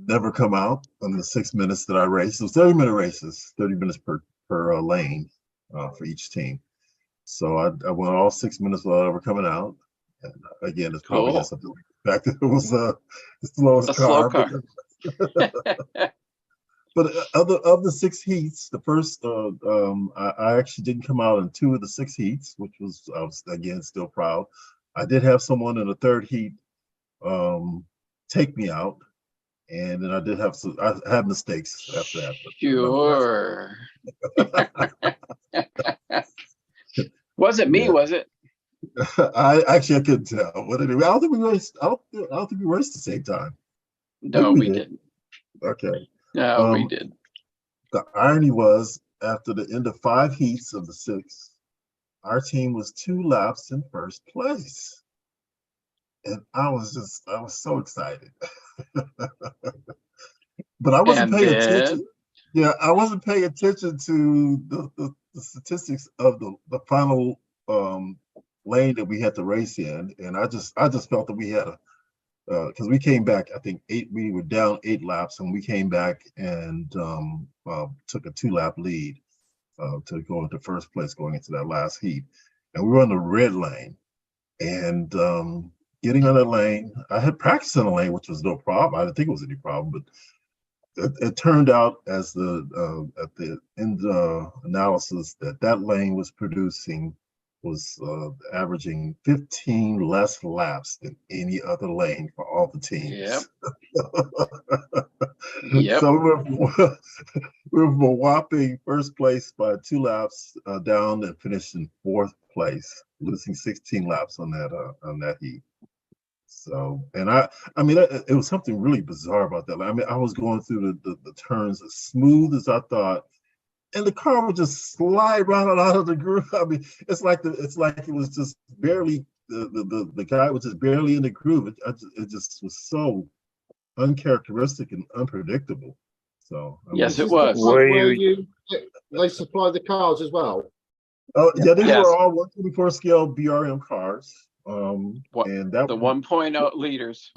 never come out in the 6 minutes that I raced. It was 30-minute races, 30 minutes per lane for each team. So I went all 6 minutes without ever coming out. And again, it's probably has something to do with the fact that it was the slowest car. But of the 6 heats, the first I actually didn't come out in 2 of the 6 heats, which I was again still proud. I did have someone in the 3rd heat take me out, and then I had mistakes after that. Sure. Wasn't me, was it? I couldn't tell. But anyway, I don't think we raced. I don't think we raced at the same time. No, we didn't. Okay. No, we did. The irony was, after the end of 5 heats of the 6, our team was 2 laps in first place, and I was so excited. But I wasn't paying attention. Yeah, I wasn't paying attention to the statistics of the final lane that we had to race in, and I just felt that we had because we came back, I think we were down 8 laps, and we came back and took a 2-lap lead to go into first place going into that last heat, and we were on the red lane, and getting on that lane, I had practiced on the lane, which was no problem. I didn't think it was any problem, but it turned out as at the end analysis that lane was averaging 15 less laps than any other lane for all the teams. Yep. So we were whopping first place by 2 laps down, and finished in 4th place, losing 16 laps on that heat. So, and I mean, it was something really bizarre about that. I mean, I was going through the turns as smooth as I thought, and the car would just slide right out of the groove. I mean, it's like it was just barely the guy was just barely in the groove. It just was so uncharacteristic and unpredictable. So yes, it was. They supply the cars as well. Oh yeah, these were all 124 scale BRM cars. And that the 1.0 liters.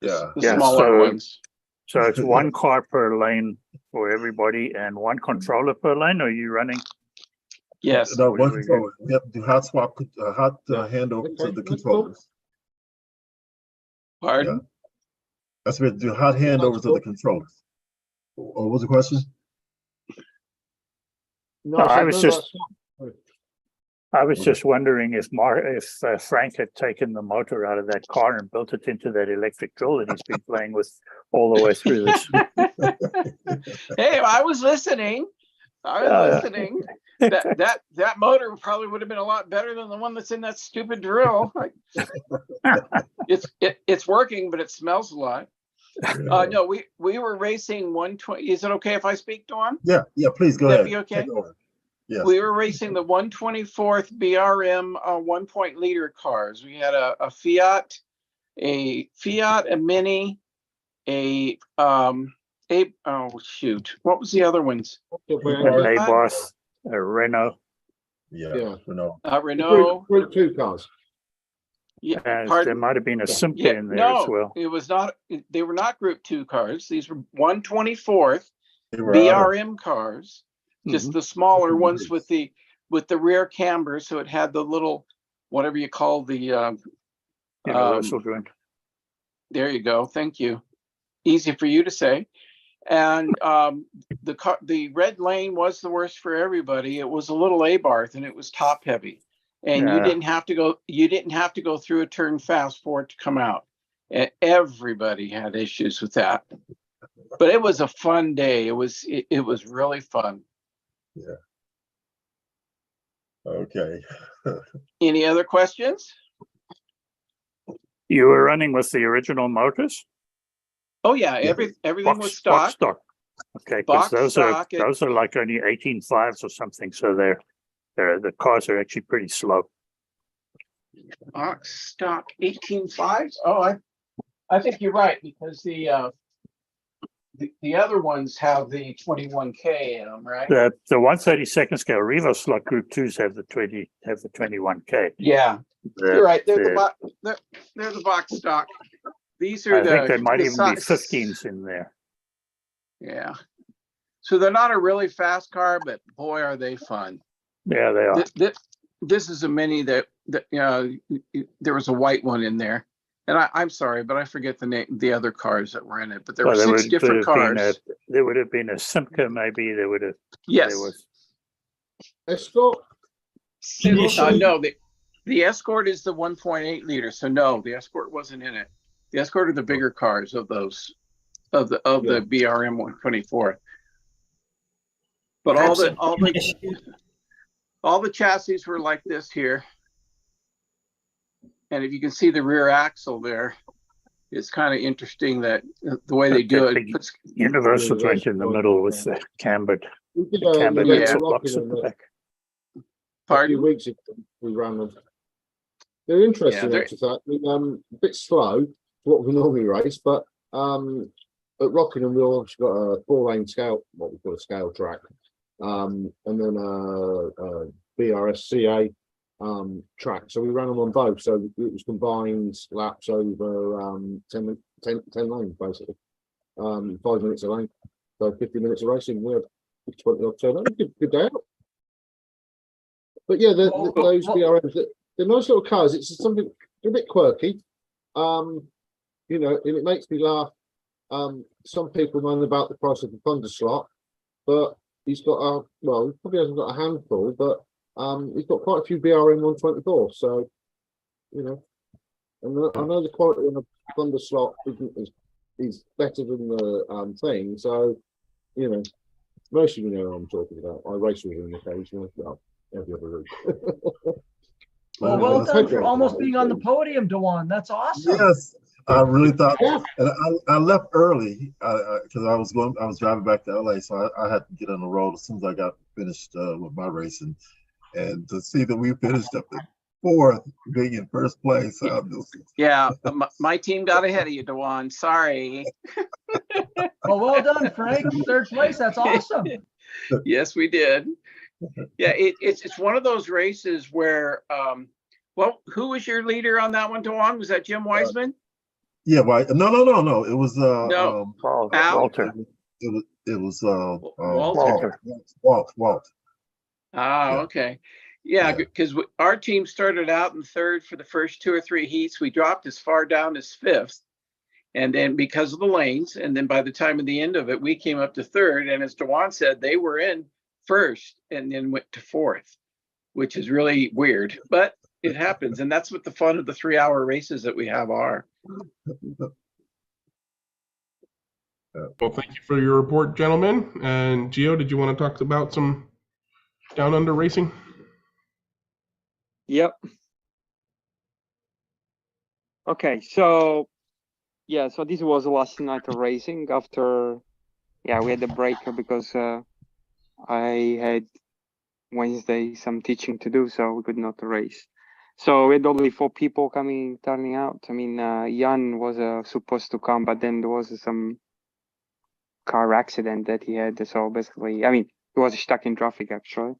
Yeah, the smaller ones. So it's 1 car per lane for everybody and 1 controller per lane. Are you running? Yes. No, 1 controller. We have to do hot swap, handover to the controllers. Pardon? Yeah. That's what we have to do, hot handover to the controllers. What was the question? No, I was just wondering if Frank had taken the motor out of that car and built it into that electric drill that he's been playing with all the way through this. Hey, I was listening. That motor probably would have been a lot better than the one that's in that stupid drill. It's working, but it smells a lot. No, we were racing 120. Is it okay if I speak, Dawn? Yeah, please go ahead. That be okay? Yes. We were racing the 124th BRM 1.0 cars. We had a Fiat, a Mini, what was the other ones? A Boss. Renault. Yeah, Renault. Renault. Group 2 cars. Yeah, There pardon? might have been a Simca Yeah, in there as no, well. it was not. They were not Group 2 cars. These were 1/24th They were auto. BRM cars, just Mhm. the smaller ones with the rear camber. So it had the little, whatever you call the. Universal joint. There you go. Thank you. Easy for you to say. And the red lane was the worst for everybody. It was a little Abarth and it was top heavy. And you Yeah. didn't have to go through a turn fast for it to come out. Everybody had issues with that. But it was a fun day. It was really fun. Yeah. Okay. Any other questions? You were running with the original motors? Oh yeah, everything was stock. Okay, because Box those stock. are like only 18.5s or something. So the cars are actually pretty slow. Box stock 18.5s. Oh, I think you're right, because the other ones have the 21K in them, right? The 132nd scale Revo slot Group 2s have the 21K. Yeah, you're right. They're the box stock. These are I think there might even be 15s in there. Yeah. So they're not a really fast car, but boy, are they fun. Yeah, they are. This is a Mini that there was a white one in there. And I'm sorry, but I forget the name, the other cars that were in it, but there were 6 different cars. There would have been a Simca, maybe. There would have. Yes. There was. Escort. No, the Escort is the 1.8 liter. So no, the Escort wasn't in it. The Escort are the bigger cars of those, of the BRM 124. But all the chassis were like this here. And if you can see the rear axle there, it's kind of interesting that the way they do it. Puts Universal joint in the middle with the cambered axle blocks at the back. A few weeks ago, we ran them. They're interesting, actually. A bit slow to what we normally race, but at Rockingham we've obviously got a 4-lane scale, what we call a scale track, and then a BRSCA track. So we ran them on both. So it was combined laps over 10 lanes basically. 5 minutes a lane. So 50 minutes of racing. We had 20 odd turn. Good day out. But yeah, those BRMs, they're nice little cars. It's something a bit quirky. You know, and it makes me laugh. Some people moan about the price of the Thunder slot, but he's got he probably hasn't got a handful, but he's got quite a few BRM 124. So, you know, and I know the quality on the Thunder slot is better than the thing. So, you know, most of you know what I'm talking about. I race with him occasionally. Well, every other week. Well done for almost being on the podium, Dewan. That's awesome. Yes, I really thought, and I left early because I was driving back to LA, so I had to get on the road as soon as I got finished with my racing, and to see that we finished up at 4th, being in first place. My team got ahead of you, Dewan. Sorry. Well done, Frank. 3rd place. That's awesome. Yes, we did. Yeah, it's one of those races where, who was your leader on that one, Dewan? Was that Jim Wiseman? Yeah, right. No. It was Walter. It was Walt. Ah, okay. Yeah, because our team started out in 3rd for the first 2 or 3 heats. We dropped as far down as 5th. And then because of the lanes, and then by the time of the end of it, we came up to 3rd. And as Dewan said, they were in 1st and then went to 4th, which is really weird, but it happens. And that's what the fun of the 3-hour races that we have are. Well, thank you for your report, gentlemen. And Gio, did you want to talk about some Down Under racing? Yep. Okay, so yeah, so this was the last night of racing after, we had a break because I had Wednesday some teaching to do, so we could not race. So we had only 4 people turning out. I mean, Jan was supposed to come, but then there was some car accident that he had. So basically, I mean, he was stuck in traffic actually.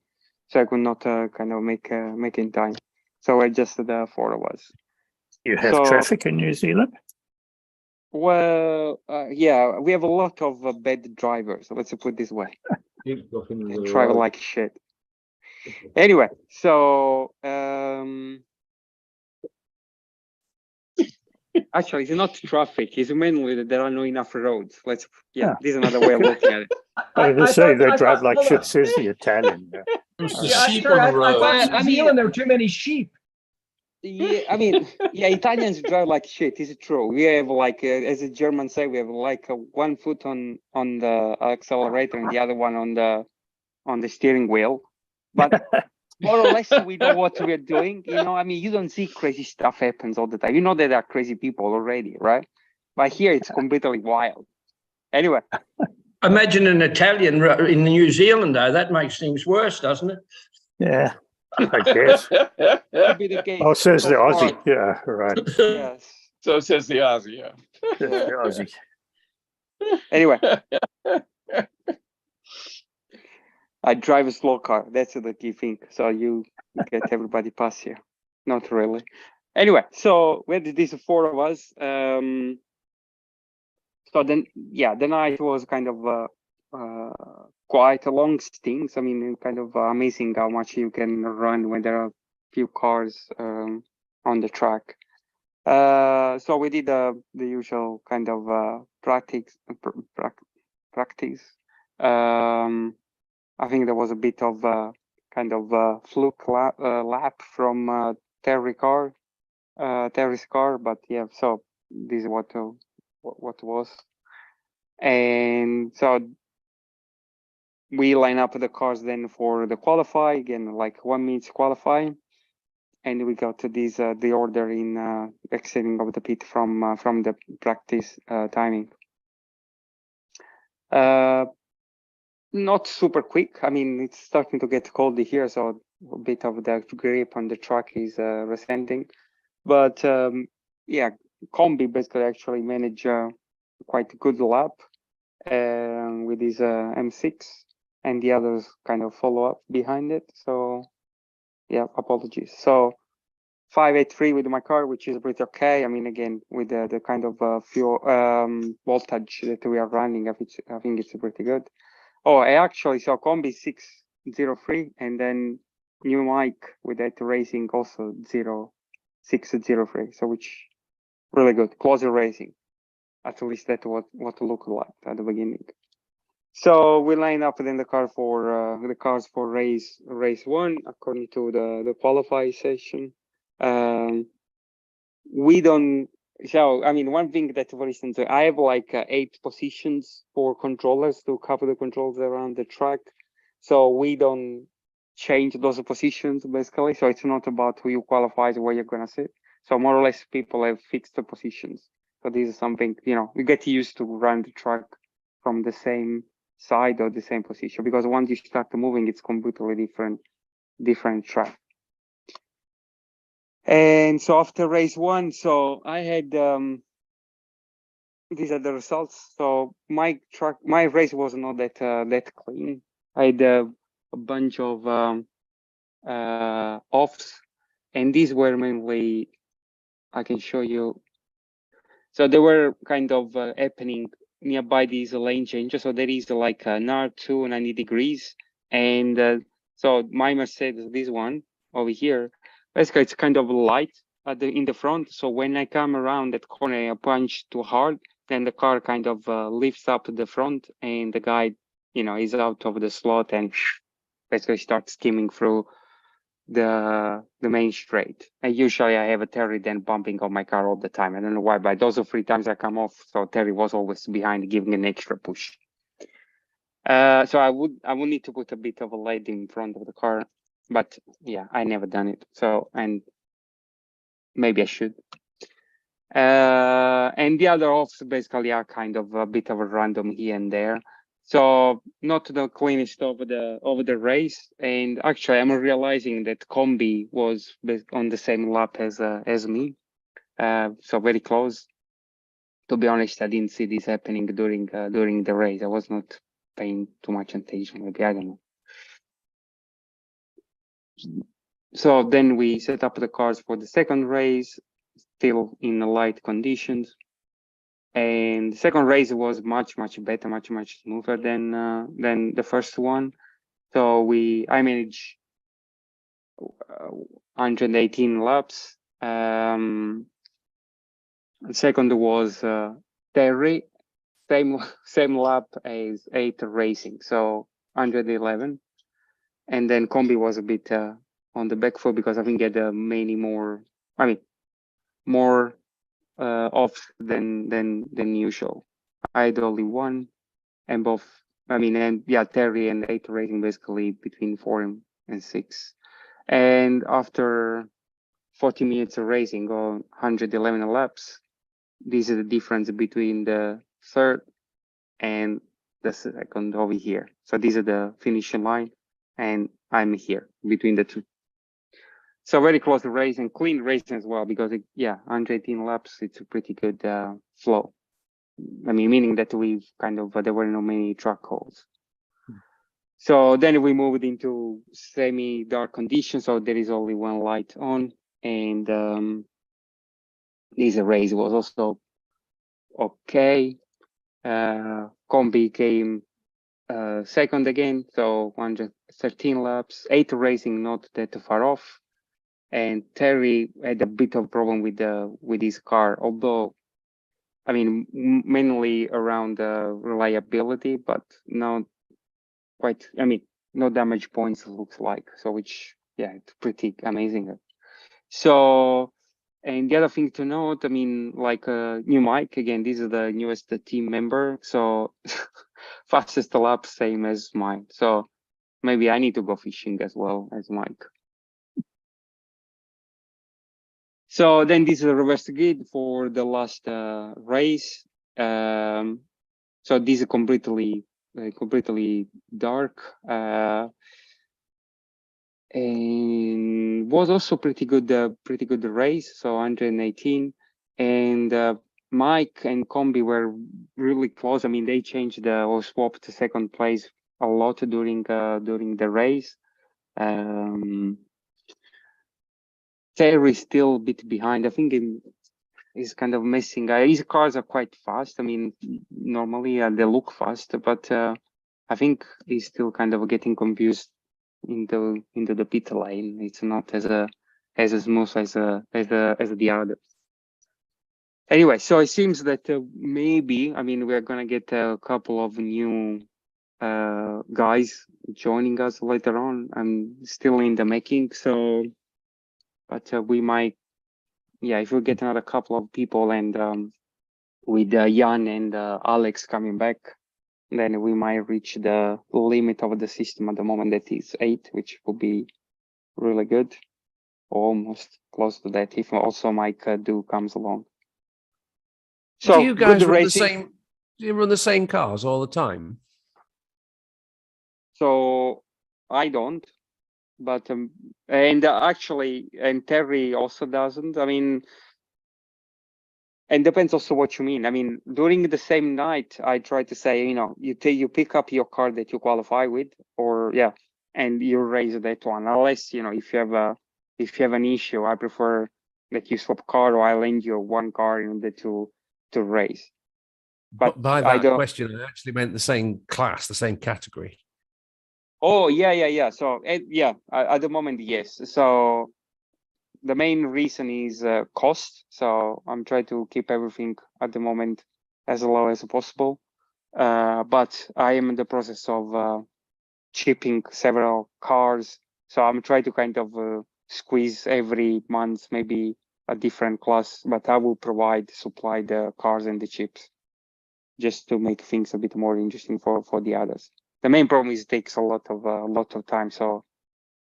so I could not kind of make in time. So I adjusted the 4 of us. You have So- traffic in New Zealand? Well, yeah, we have a lot of bad drivers. Let's put it this way. They drive like shit. Anyway, so actually, it's not traffic. It's mainly that there are not enough roads. Yeah. This is another way of looking at it. I was going to say thought- they I drive thought- like hold shit, on. says the Italian. Yeah. There's the Yeah, sheep sorry, on the I road. thought I New mean- Zealand there were too many sheep. Yeah, I mean, yeah, Italians drive like shit. It's true. We have like, as the Germans say, we have like 1 foot on the accelerator and the other one on the steering wheel. But more or less, we know what we're doing. You know, I mean, you don't see crazy stuff happens all the time. You know that there are crazy people already, right? But here it's completely wild. Anyway, Imagine an Italian in New Zealand, though. That makes things worse, doesn't it? Yeah, I guess. could be the case. Oh, says so the far. Aussie. Yeah, right. Yes. So says the Aussie, yeah. Says the Aussie. Anyway, I drive a slow car. That's the key thing. So you get everybody past here. Not really. Anyway, so we had these 4 of us. So then, yeah, the night was kind of quite a long stings. I mean, kind of amazing how much you can run when there are few cars on the track. So we did the usual kind of practice. I think there was a bit of kind of fluke lap from Terry's car, but yeah. So this is what was, and so we line up the cars then for the qualify again, like 1 minute qualifying. And we got to this the order in exiting of the pit from the practice timing. Not super quick. I mean, it's starting to get coldy here, so a bit of the grip on the track is resenting. But yeah, Combi basically actually managed quite a good lap with his M6, and the others kind of follow up behind it. So yeah, apologies. So 583 with my car, which is pretty okay. I mean, again, with the kind of fuel voltage that we are running, I think it's pretty good. Oh, I actually saw Combi 603 and then new mic with that racing also 0603. So which really good, closer racing. At least that's what it looked like at the beginning. So we line up then the cars for race 1 according to the qualify session. We don't. So I mean, one thing that, for instance, I have like 8 positions for controllers to cover the controls around the track. So we don't change those positions basically. So it's not about who you qualifies where you're gonna sit. So more or less, people have fixed the positions. So this is something, you know, you get used to run the track from the same side or the same position, because once you start moving, it's completely different track. And so after race 1, so I had these are the results. So my race was not that clean. I had a bunch of offs, and these were mainly, I can show you. So they were kind of happening nearby these lane changes. So there is like an R2 90 degrees, and so my Mercedes, this one over here, basically it's kind of light in the front. So when I come around that corner, I punch too hard, then the car kind of lifts up the front, and the guy, you know, is out of the slot and basically starts skimming through the main straight. And usually I have a Terry then bumping on my car all the time. I don't know why, but those are 3 times I come off. So Terry was always behind, giving an extra push. So I would need to put a bit of a light in front of the car, but yeah, I never done it. So, and maybe I should. And the other offs basically are kind of a bit of a random here and there. So not the cleanest over the race. And actually, I'm realizing that Combi was on the same lap as me, so very close. To be honest, I didn't see this happening during the race. I was not paying too much attention. Maybe I don't know. so then we set up the cars for the second race, still in the light conditions. And the second race was much better, much smoother than the first one. So I managed 118 laps. The second was Terry, same lap as 8 racing, so 111. And then Combi was a bit on the back foot because I think he had more off than usual. I had only one, and both. Terry and 8 racing basically between 4 and 6. And after 40 minutes of racing or 111 laps, this is the difference between the third and the second over here. So these are the finishing line, and I'm here between the two. So very close race and clean racing as well, because 118 laps, it's a pretty good flow. Meaning that we've there were no many track holes. So then we moved into semi-dark conditions, so there is only one light on, and this race was also okay. Combi came second again, so 113 laps, 8 racing, not that far off. And Terry had a bit of problem with his car, although mainly around reliability, but not quite. No damage points looks like. So which it's pretty amazing. So, and the other thing to note, new Mike again. This is the newest team member, so fastest lap same as mine. So maybe I need to go fishing as well as Mike. So then this is a reverse grid for the last race. So this is completely dark, and was also pretty good race. So 118, and Mike and Combi were really close. They changed or swapped the second place a lot during the race. Terry is still a bit behind. I think he's kind of missing. His cars are quite fast. Normally they look fast, but I think he's still kind of getting confused into the pit lane. It's not as smooth as the others. Anyway, so it seems that maybe we're gonna get a couple of new guys joining us later on. I'm still in the making, so. But we might, if we get another couple of people and with Jan and Alex coming back, then we might reach the limit of the system at the moment, that is 8, which would be really good, almost close to that, if also Mike comes along. So do you guys run racing. do you run the same cars all the time? So I don't. But and Terry also doesn't. And depends also what you mean. During the same night, I try to say, you pick up your car that you qualify with, or and you race that one. Unless if you have an issue, I prefer that you swap car, or I lend you one car in order to race. But by that question, I actually meant the same class, the same category. Oh, yeah. So, at the moment, yes. So the main reason is cost. So I'm trying to keep everything at the moment as low as possible. But I am in the process of shipping several cars. So I'm trying to kind of squeeze every month, maybe a different class, but I will supply the cars and the chips just to make things a bit more interesting for the others. The main problem is it takes a lot of time. So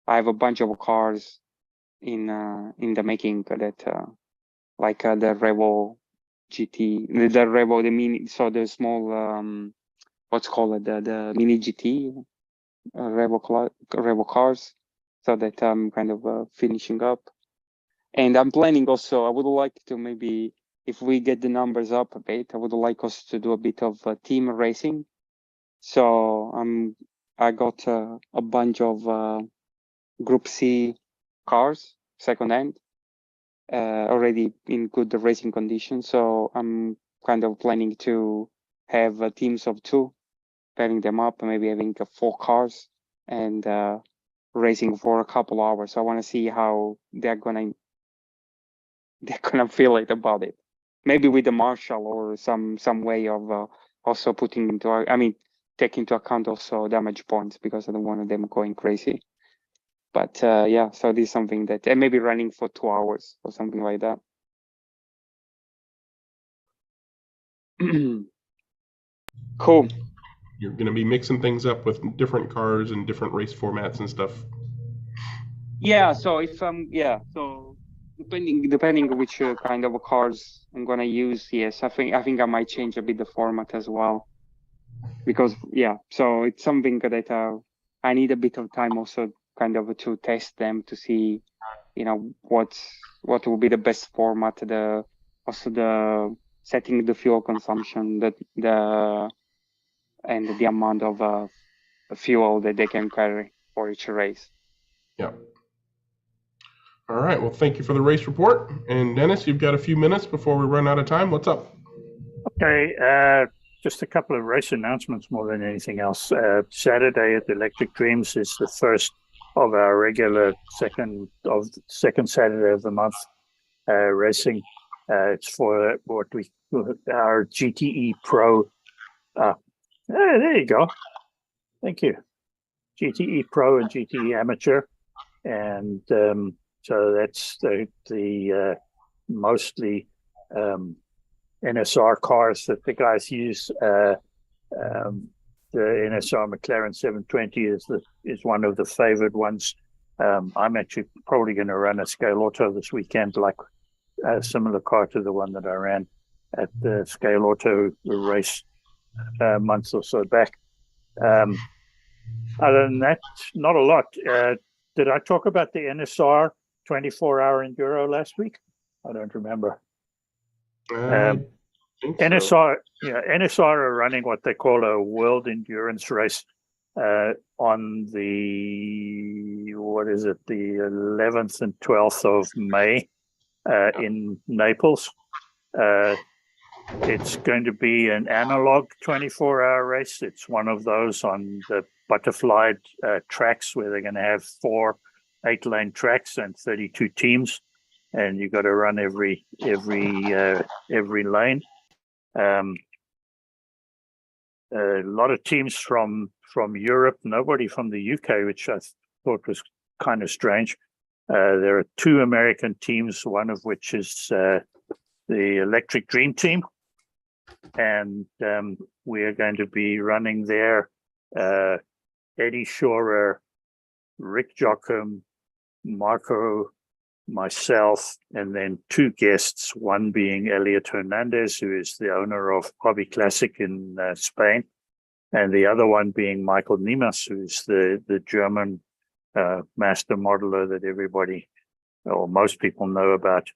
I have a bunch of cars in the making that like the Revo GT, the Revo, the mini, so the small what's called the mini GT Revo cars, so that I'm kind of finishing up. And I'm planning also, I would like to maybe, if we get the numbers up a bit, I would like us to do a bit of team racing. So I got a bunch of Group C cars, second hand, already in good racing condition. So I'm kind of planning to have teams of 2, pairing them up, maybe having 4 cars and racing for a couple hours. So I want to see how they're gonna feel it about it. Maybe with the Marshall or some way of also putting into, take into account also damage points, because I don't want them going crazy. But yeah, so this is something that, and maybe running for 2 hours or something like that. Cool. You're going to be mixing things up with different cars and different race formats and stuff. Yeah. So if so depending which kind of cars I'm gonna use, yes, I think I might change a bit the format as well, because so it's something that I need a bit of time also kind of to test them to see, what will be the best format, the setting the fuel consumption, and the amount of fuel that they can carry for each race. Yeah. All right. Well, thank you for the race report. And Dennis, you've got a few minutes before we run out of time. What's up? Okay, just a couple of race announcements more than anything else. Saturday at Electric Dreams is the first of our regular second Saturday of the month racing. It's for our GTE Pro. There you go. Thank you. GTE Pro and GTE Amateur, and so that's the mostly NSR cars that the guys use. The NSR McLaren 720 is one of the favored ones. I'm actually probably going to run a Scale Auto this weekend, like a similar car to the one that I ran at the Scale Auto race months or so back. Other than that, not a lot. Did I talk about the NSR 24-hour enduro last week? I don't remember. NSR are running what they call a world endurance race on the the 11th and 12th of May in Naples. It's going to be an analog 24-hour race. It's one of those on the butterfly tracks where they're going to have 4 8-lane tracks and 32 teams, and you got to run every lane. A lot of teams from Europe, nobody from the UK, which I thought was kind of strange. There are 2 American teams, one of which is the Electric Dream Team, and we are going to be running there. Eddie Shorer, Rick Jochum, Marco, myself, and then 2 guests, one being Elliot Hernandez, who is the owner of Hobby Classic in Spain, and the other one being Michael Niemas, who's the German master modeler that everybody, or most people, know about,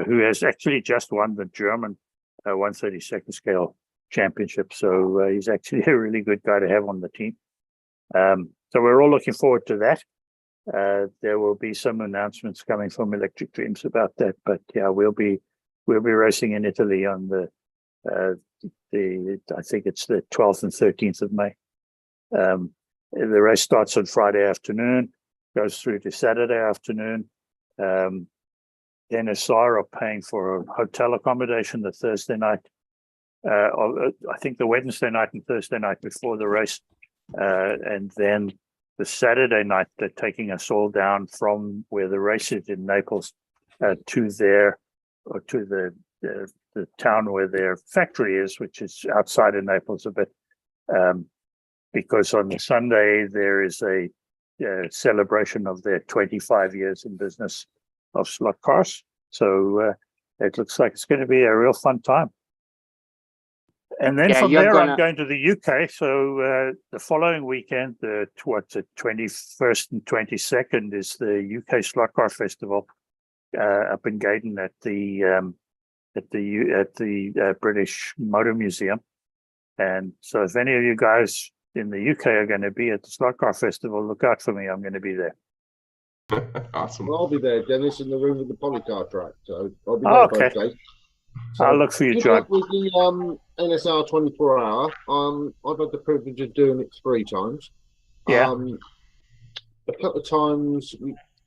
who has actually just won the German 132nd scale championship. So he's actually a really good guy to have on the team. So we're all looking forward to that. There will be some announcements coming from Electric Dreams about that, but yeah, we'll be racing in Italy on I think it's the 12th and 13th of May. The race starts on Friday afternoon, goes through to Saturday afternoon. NSR are paying for hotel accommodation the Thursday night. I think the Wednesday night and Thursday night before the race, and then the Saturday night they're taking us all down from where the race is in Naples to the town where their factory is, which is outside of Naples a bit, because on the Sunday there is a celebration of their 25 years in business of slot cars. So it looks like it's going to be a real fun time. And then from there, I'm going to the UK. So the following weekend, the 21st and 22nd, is the UK Slot Car Festival up in Gaydon at the British Motor Museum. And so, if any of you guys in the UK are going to be at the Slot Car Festival, look out for me. I'm going to be there. Awesome. Well, I'll be there, Dennis, in the room with the polycar track. So I'll be Oh, there okay. both days. I'll look for you, good John. luck with the NSR 24 hour. I've had the privilege of doing it 3 times. Yeah. A couple of times,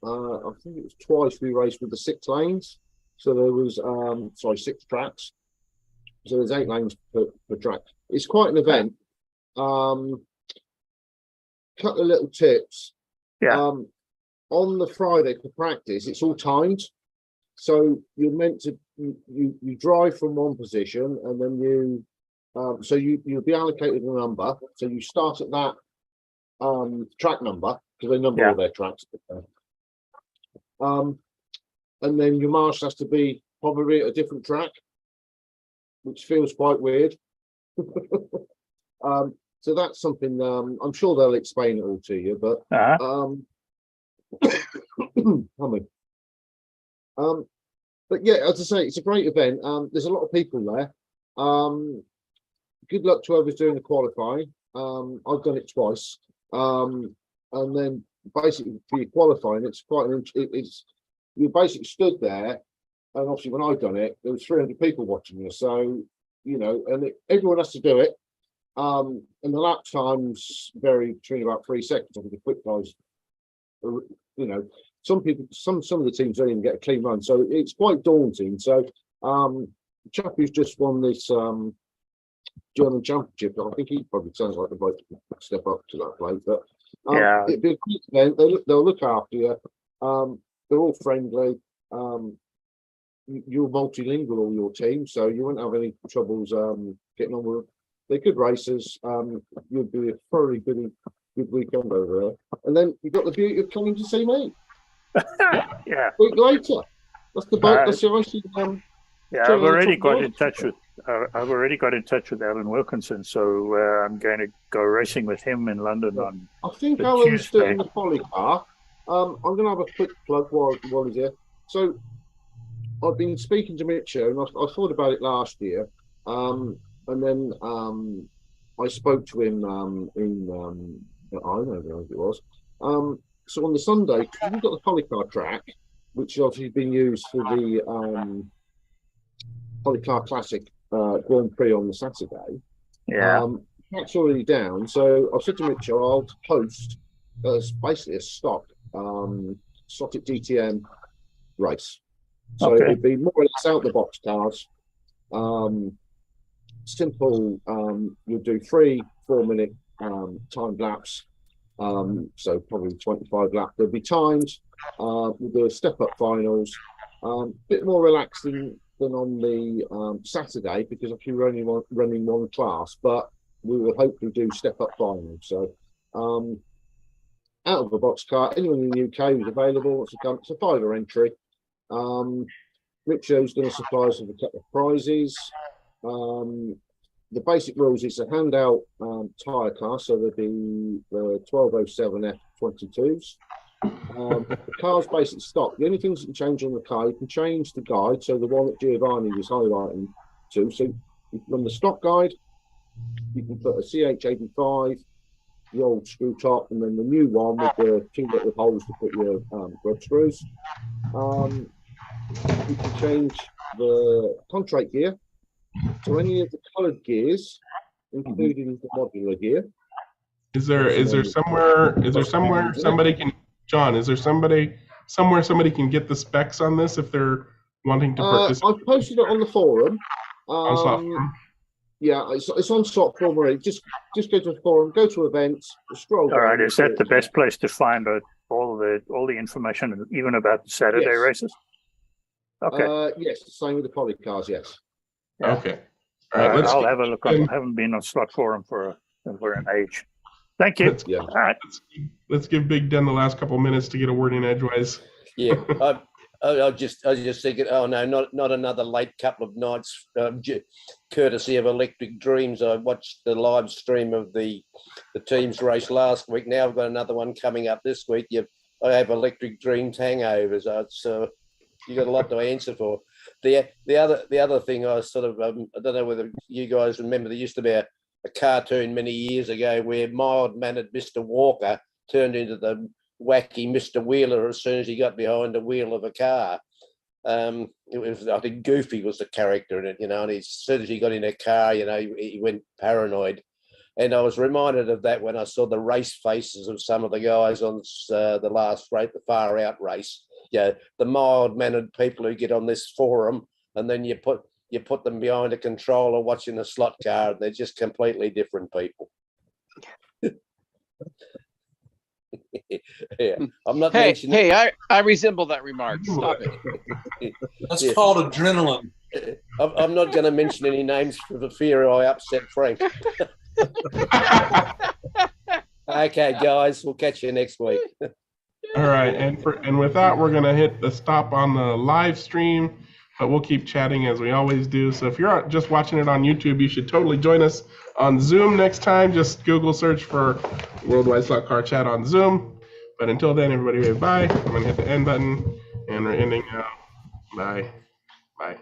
I think it was twice we raced with the 6 lanes. So there was 6 tracks. So there's 8 lanes per track. It's quite an event. Couple of little tips. Yeah. On the Friday for practice, it's all timed. So you're meant to you drive from one position, and then you'll be allocated a number. So you start at that track number, because they number all their tracks. And then your marshal has to be probably at a different track, which feels quite weird. So that's something I'm sure they'll explain it all to you, but but yeah, as I say, it's a great event. There's a lot of people there. Good luck to whoever's doing the qualifying. I've done it twice. And then basically for your qualifying, it's quite you basically stood there, and obviously when I've done it, there was 300 people watching you. So, you know, and everyone has to do it. And the lap times vary between about 3 seconds. I think the quick guys, you know, some of the teams don't even get a clean run, so it's quite daunting. So, the chap who's just won this German championship, I think he probably sounds like the right to step up to that plate. But it'd be a quick event. They'll look after you. They're all friendly. You're multilingual, all your team, so you won't have any troubles getting on with them. They're good racers. You'll be a thoroughly good weekend over there. And then you've got the beauty of coming to see me. Yeah. A week later. That's the boat. That's the icing. Yeah, I've already got in touch with Alan Wilkinson, so I'm going to go racing with him in London on I think the Alan's Tuesday. doing the polycar. I'm going to have a quick plug while he's here. So I've been speaking to Mitcho, and I thought about it last year. And then I spoke to him in I don't know where it was. So on the Sunday, we've got the polycar track, which has obviously been used for the Polycar Classic Grand Prix on the Saturday. Yeah. That's already down. So I said to Mitchell, I'll host basically a stock Sotic DTM race. So Okay. it'd be more or less out the box cars. Simple. You'll do 3 4-minute timed laps. So probably 25 laps. There'll be times. We'll do a step-up finals. Bit more relaxed than on the Saturday, because if you're only running one class, but we will hopefully do step-up finals. So out of a box car, anyone in the UK who's available wants to come. It's a £5 entry. Richo's going to supply us with a couple of prizes. The basic rules is a handout tyre car, so there'll be the 1207 F22s. The car's basically stock. The only things that can change on the car, you can change the guide, so the one that Giovanni was highlighting to. So you can run the stock guide, you can put a CH85, the old screw top, and then the new one with the 2 little holes to put your grub screws. You can change the contract gear to any of the coloured gears, including the modular gear. Is there somewhere somebody can, John, is there somewhere somebody can get the specs on this if they're wanting to participate? I've posted it on the forum. On Slot Forum? Yeah, it's on Slot Forum already. Just go to the forum, go to events, scroll. All right, down, is that the best place to find all the information, even about the Saturday Yes. races? Okay. Yes, same with the polycars. Yes. Yeah. Okay. All right. I'll have a look. I haven't been on Slot Forum for an age. Thank you. All right. Let's give Big Den the last couple minutes to get a word in edgewise. Yeah, I was just thinking, oh no, not another late couple of nights, courtesy of Electric Dreams. I watched the live stream of the team's race last week. Now I've got another one coming up this week. I have Electric Dreams hangovers. It's you got a lot to answer for. The other thing I sort of I don't know whether you guys remember, there used to be a cartoon many years ago where mild-mannered Mr. Walker turned into the wacky Mr. Wheeler as soon as he got behind the wheel of a car. It was, I think Goofy was the character in it, you know, and as soon as he got in a car, you know, he went paranoid. And I was reminded of that when I saw the race faces of some of the guys on the last race, the Far Out race. Yeah, the mild-mannered people who get on this forum, and then you put them behind a controller watching a slot car. They're just completely different people. Yeah, I'm not mentioning. Hey, I resemble that remark. Stop it. That's called adrenaline. I'm not going to mention any names for the fear I upset Frank. Okay, guys, we'll catch you next week. All right, and with that, we're gonna hit the stop on the live stream, but we'll keep chatting as we always do. So if you're just watching it on YouTube, you should totally join us on Zoom next time. Just Google search for Worldwide Slot Car Chat on Zoom. But until then, everybody, bye. I'm gonna hit the end button, and we're ending now. Bye. Bye.